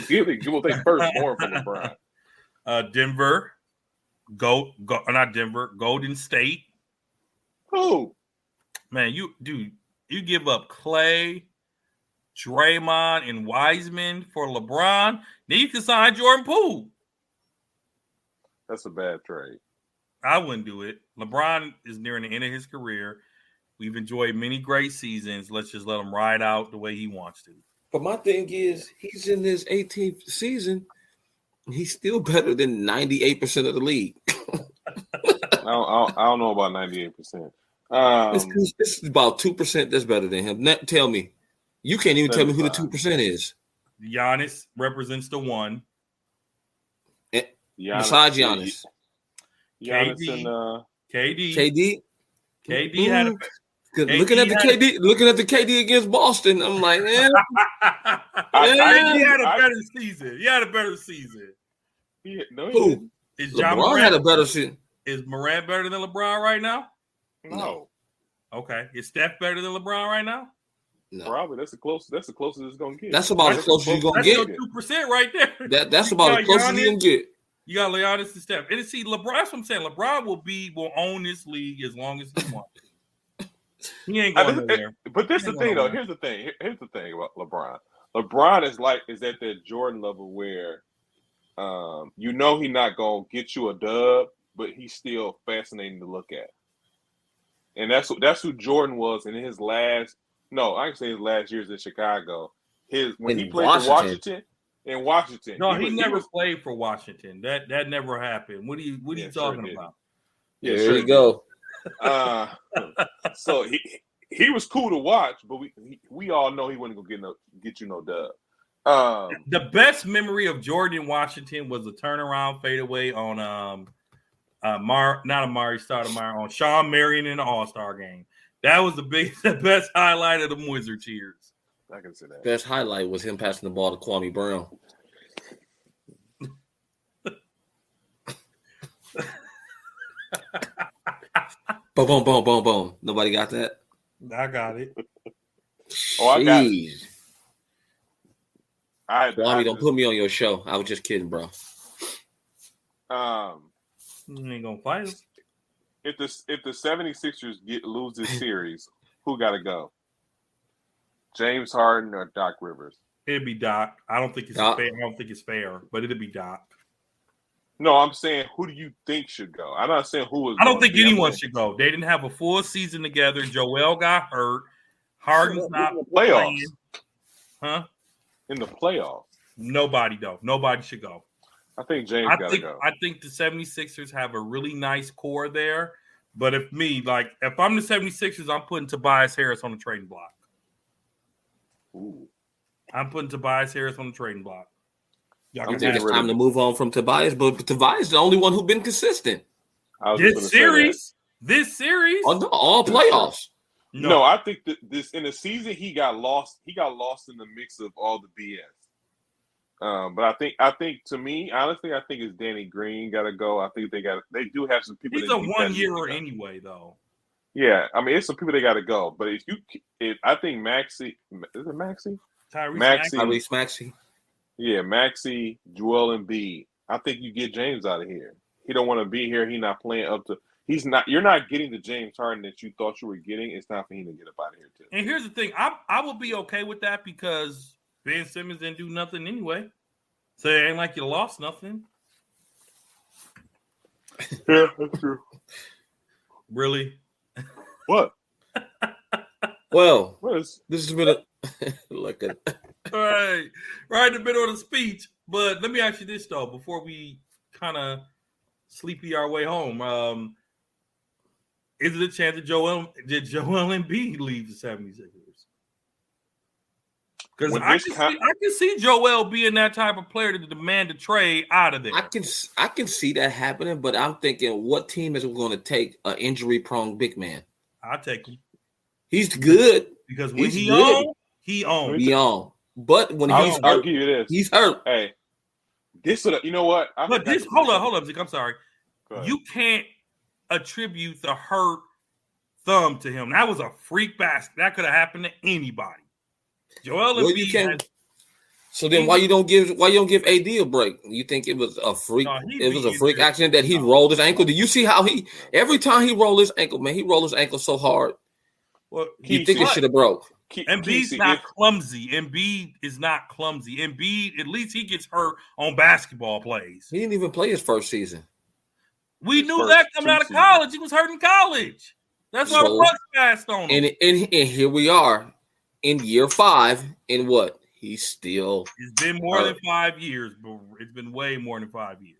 Give up their firstborn for LeBron.
Denver. Not Denver. Golden State.
Who?
Man, you give up Clay, Draymond, and Wiseman for LeBron. Then you can sign Jordan Poole.
That's a bad trade.
I wouldn't do it. LeBron is nearing the end of his career. We've enjoyed many great seasons. Let's just let him ride out the way he wants to.
But my thing is, he's in his 18th season. He's still better than 98% of the league.
I don't know about 98%.
It's about 2% that's better than him. Tell me. You can't even tell me who the 2% is.
Giannis represents the one.
Besides Giannis.
Giannis
KD had a
looking at the KD against Boston, I'm like,
he had a better season. He had a better season.
Who? LeBron had a better season.
Is Morant better than LeBron right now?
No.
Okay. Is Steph better than LeBron right now?
No.
Probably. That's the closest it's gonna get.
That's about as close as you're gonna get.
2% right there.
That's about as close as you're gonna get.
You got Giannis and Steph. And see, LeBron, that's what I'm saying. LeBron will own this league as long as he wants. He ain't going nowhere.
But this is the thing, though. Here's the thing about LeBron. LeBron is at that Jordan level where, he's not gonna get you a dub, but he's still fascinating to look at. And that's who Jordan was in his last. No, I can say his last years in Chicago. When he played for Washington. In Washington.
No, he never played for Washington. That never happened. What are you talking about?
Yeah, there you go.
So he was cool to watch, but we all know he wasn't gonna get you no dub.
The best memory of Jordan in Washington was a turnaround fadeaway on on Sean Marion in the All-Star game. That was the best highlight of the Wizards years.
I can see that.
Best highlight was him passing the ball to Kwame Brown. Boom, boom, boom, boom, boom. Nobody got that?
I got it.
I got it.
Kwame, don't put me on your show. I was just kidding, bro.
You ain't gonna fight us.
If the 76ers lose this series, who got to go? James Harden or Doc Rivers?
It'd be Doc. I don't think it's fair, but it'd be Doc.
No, I'm saying who do you think should go? I'm not saying who is.
I don't think anyone should go. They didn't have a full season together. Joel got hurt. Harden's not
playoffs.
Huh?
In the playoffs.
Nobody should go.
I think James got to go.
I think the 76ers have a really nice core there. But if I'm the 76ers, I'm putting Tobias Harris on the trading block.
Ooh.
I'm putting Tobias Harris on the trading block.
I think it's time to move on from Tobias, but Tobias is the only one who's been consistent.
This series.
Oh, no, all playoffs.
No, I think that this in the season he got lost. He got lost in the mix of all the BS. But I think to me, honestly, I think it's Danny Green got to go. I think they do have some people.
He's a 1 year anyway, though.
Yeah, I mean, it's some people that got to go. But I think Maxey, is it Maxey?
Tyrese Maxey.
Yeah, Maxey, Joel Embiid. I think you get James out of here. He don't want to be here. He's not playing up to. He's not. You're not getting the James Harden that you thought you were getting. It's time for him to get up out of here too.
And here's the thing: I will be okay with that because Ben Simmons didn't do nothing anyway. So it ain't like you lost nothing.
Yeah, that's true.
Really?
What?
Well,
this
has been a look at.
All right, right in the middle of the speech. But let me ask you this though, before we kind of sleepy our way home. Is it a chance that Joel Embiid leave the 76ers? Because I can see Joel being that type of player to demand a trade out of there.
I can see that happening, but I'm thinking, what team is going to take an injury-prone big man?
I'll take him.
He's good
because when he's on, He on.
He on. But when
I'll give you this.
He's hurt.
Hey, this would you know what?
But this hold up, Zeke. I'm sorry. You can't attribute the hurt thumb to him. That was a freak basket. That could have happened to anybody. Joel Embiid.
So then why you don't give AD a break? You think it was a freak? No, it was a freak accident that he rolled his ankle. Did you see how every time he rolled his ankle, man, he rolled his ankle so hard.
Well,
you think it should have broke?
Embiid's not clumsy. Embiid is not clumsy. Embiid, at least he gets hurt on basketball plays.
He didn't even play his first season.
We knew that coming out of college. He was hurt in college. That's why the Bucks passed on him.
And here we are in year 5. In what? He's still.
It's been more than 5 years, but it's been way more than 5 years.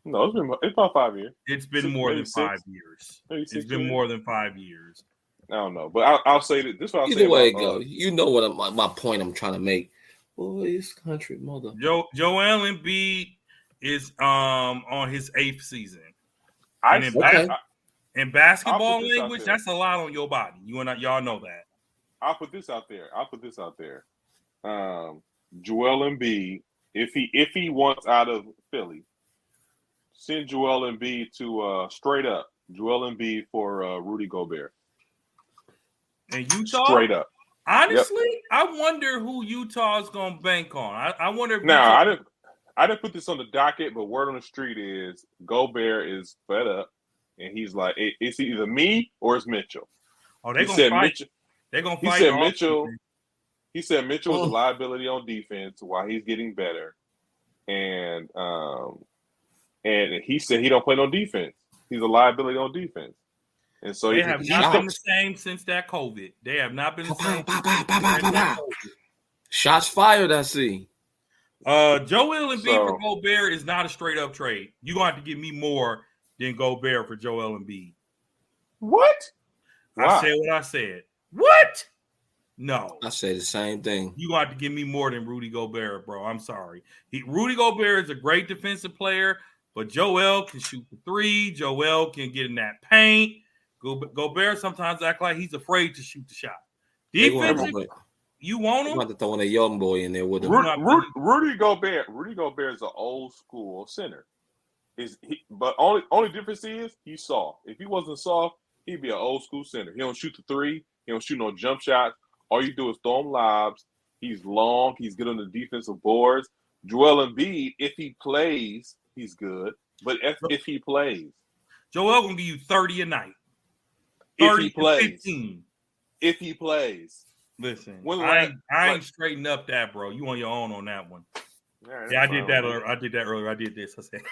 No, it's about 5 years.
It's been more than 5 years. It's been more than 5 years.
I don't know, but I'll say that this.
Either way it goes, you know what my point I'm trying to make. Boys, country mother.
Joel Embiid is on his 8th season. In basketball language, that's a lot on your body. Y'all know that.
I'll put this out there. Joel Embiid, if he wants out of Philly, send Joel Embiid to straight up Joel Embiid for Rudy Gobert.
And Utah,
straight up.
Honestly, yep. I wonder who Utah's gonna bank on. I wonder.
I didn't put this on the docket, but word on the street is Gobert is fed up, and he's like, it's either me or it's Mitchell.
Oh, they're gonna fight. They're gonna fight.
He said Mitchell is a liability on defense while he's getting better, and he said he don't play no defense. He's a liability on defense. And so
they have not been the same since that COVID. They have not been the same.
Shots fired, I see.
Joel Embiid for Gobert is not a straight up trade. You're going to have to give me more than Gobert for Joel Embiid.
What?
I said what I said. What? No.
I say the same thing.
You're going to have to give me more than Rudy Gobert, bro. I'm sorry. Rudy Gobert is a great defensive player, but Joel can shoot the 3. Joel can get in that paint. Gobert sometimes act like he's afraid to shoot the shot. Defensive, you want him?
You want to throw in a young boy in there with him.
Rudy Gobert is an old school center. But only difference is he's soft. If he wasn't soft, he'd be an old school center. He don't shoot the 3. He don't shoot no jump shots. All you do is throw him lobs. He's long. He's good on the defensive boards. Joel Embiid, if he plays, he's good. But if he plays,
Joel gonna give you 30 a night.
30 if he plays.
15.
If he plays.
Listen, I ain't straightened up that, bro. You on your own on that one. Yeah, I did that earlier. I did this. I said,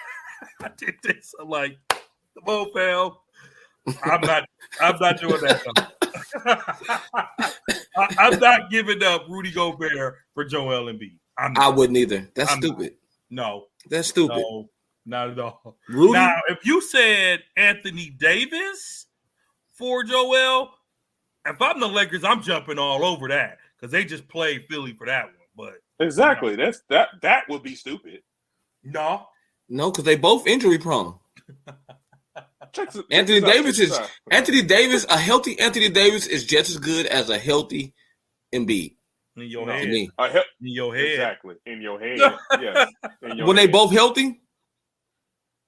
I did this. I'm like, come on, pal. I'm not doing that. I'm not giving up Rudy Gobert for Joel Embiid.
I wouldn't either. That's stupid.
No.
That's stupid.
No, not at all.
Rudy?
Now, if you said Anthony Davis for Joel, if I'm the Lakers, I'm jumping all over that because they just played Philly for that one. But
exactly, that would be stupid.
No,
because they both injury prone. Anthony Davis. A healthy Anthony Davis is just as good as a healthy Embiid.
In your head.
In your head. Exactly. In your head. Yes.
When they both healthy?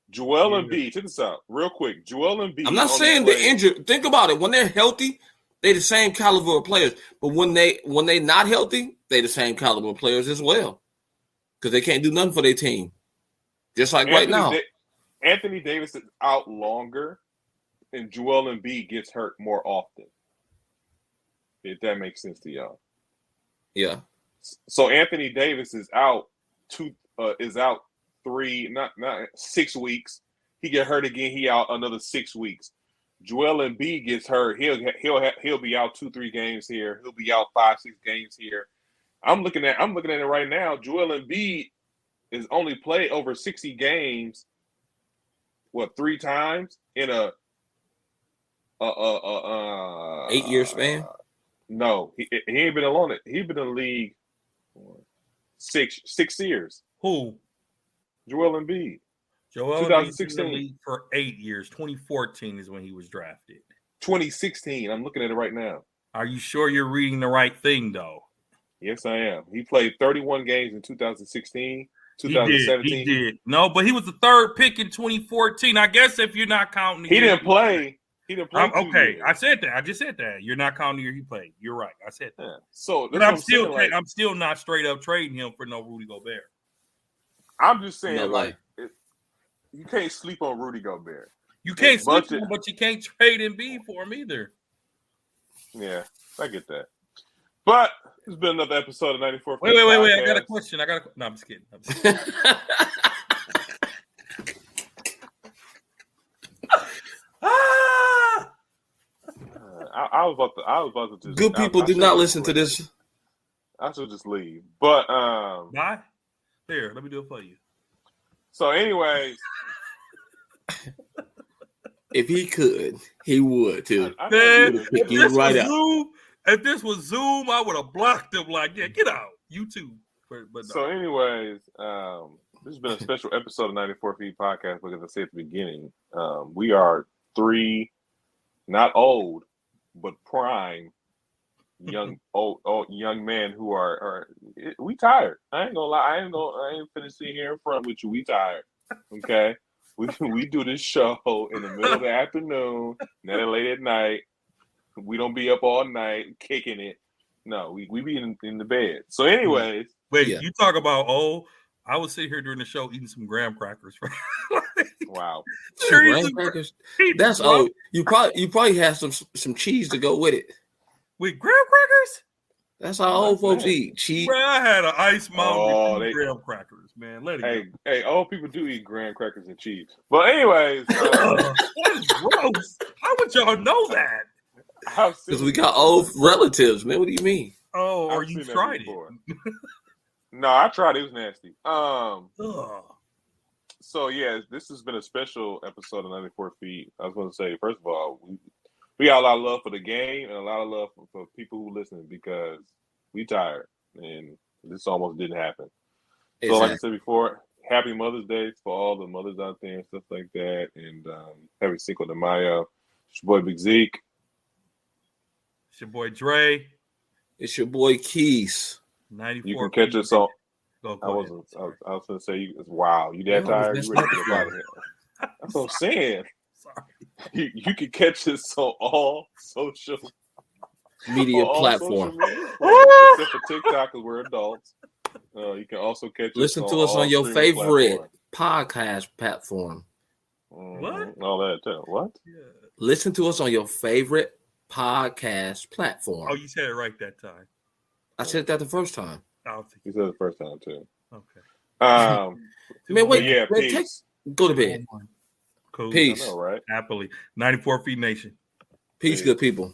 Joel Embiid, check this out real quick. Joel Embiid.
I'm not saying they're injured. Think about it. When they're healthy, they're the same caliber of players. But when they not healthy, they're the same caliber of players as well. Because they can't do nothing for their team. Just like right now.
Anthony Davis is out longer, and Joel Embiid gets hurt more often. If that makes sense to y'all.
Yeah.
So Anthony Davis is out 6 weeks. He get hurt again. He out another 6 weeks. Joel Embiid gets hurt. He'll be out 2-3 games here. He'll be out 5-6 games here. I'm looking at it right now. Joel Embiid is only played over 60 games. 3 times in a
8-year span?
No, he ain't been alone. He's been in the league 6 years.
Who?
Joel Embiid.
Joel 2016 been in the league for 8 years. 2014 is when he was drafted.
2016. I'm looking at it right now.
Are you sure you're reading the right thing though?
Yes, I am. He played 31 games in 2016, 2017.
He did. No, but he was the third pick in 2014. I guess if you're not counting,
he didn't play. He didn't play.
Okay,
years.
I said that. I just said that. You're not counting the year he played. You're right. I said that.
Yeah. So,
but I'm still not straight up trading him for no Rudy Gobert.
I'm just saying, you can't sleep on Rudy Gobert.
You can't sleep on him, but you can't trade Embiid for him either.
Yeah, I get that. But it's been another episode of 94.
Wait. I got a question. No, I'm just kidding.
I was about to just.
Good people do not listen to this.
I should just leave. But
Bye. Here, let me do it for you.
So, anyways,
if he could, he would too.
If this was Zoom, I would have blocked him. Like, yeah, get out. YouTube. But no.
So, anyways, this has been a special episode of 94 Feet Podcast because I said at the beginning, we are 3, not old, but prime young men who are we tired. I ain't gonna lie. I ain't finna sit here in front with you. We tired. Okay. We do this show in the middle of the afternoon, not late at night. We don't be up all night kicking it. No, we be in the bed. So, anyways,
wait, you talk about I was sitting here during the show eating some graham crackers.
Wow,
graham crackers. That's old. You probably have some cheese to go with it.
With graham crackers?
That's how old folks eat. Cheese.
Bro, I had an Ice Mountain with graham crackers, man. Let it go.
Hey, old people do eat graham crackers and cheese. But anyways,
that is gross. How would y'all know that?
Because we got old relatives, man. What do you mean?
Oh, or you tried it?
No, I tried it. It was nasty. So yeah, this has been a special episode of 94 Feet. I was going to say, first of all, we got a lot of love for the game and a lot of love for people who listen because we tired and this almost didn't happen. Exactly. So like I said before, happy Mother's Day for all the mothers out there and stuff like that. And happy Cinco de Mayo. It's your boy Big Zeke.
It's your boy Dre.
It's your boy Keys.
94. You can catch us on. I was going to say, wow, you that tired? You ready to get out of here? That's what I'm saying. Sorry. You can catch us on all social
media platforms.
Except for TikTok, because we're adults. You can also
listen to us on your favorite podcast platform.
What?
All that too. What?
Yeah.
Listen to us on your favorite podcast platform.
Oh, you said it right that time.
I said that the first time.
You said it the first time too.
Okay.
Man, wait.
Yeah,
go to bed.
Cool.
Peace.
I know, right?
Happily. 94 Feet Nation.
Peace, good people.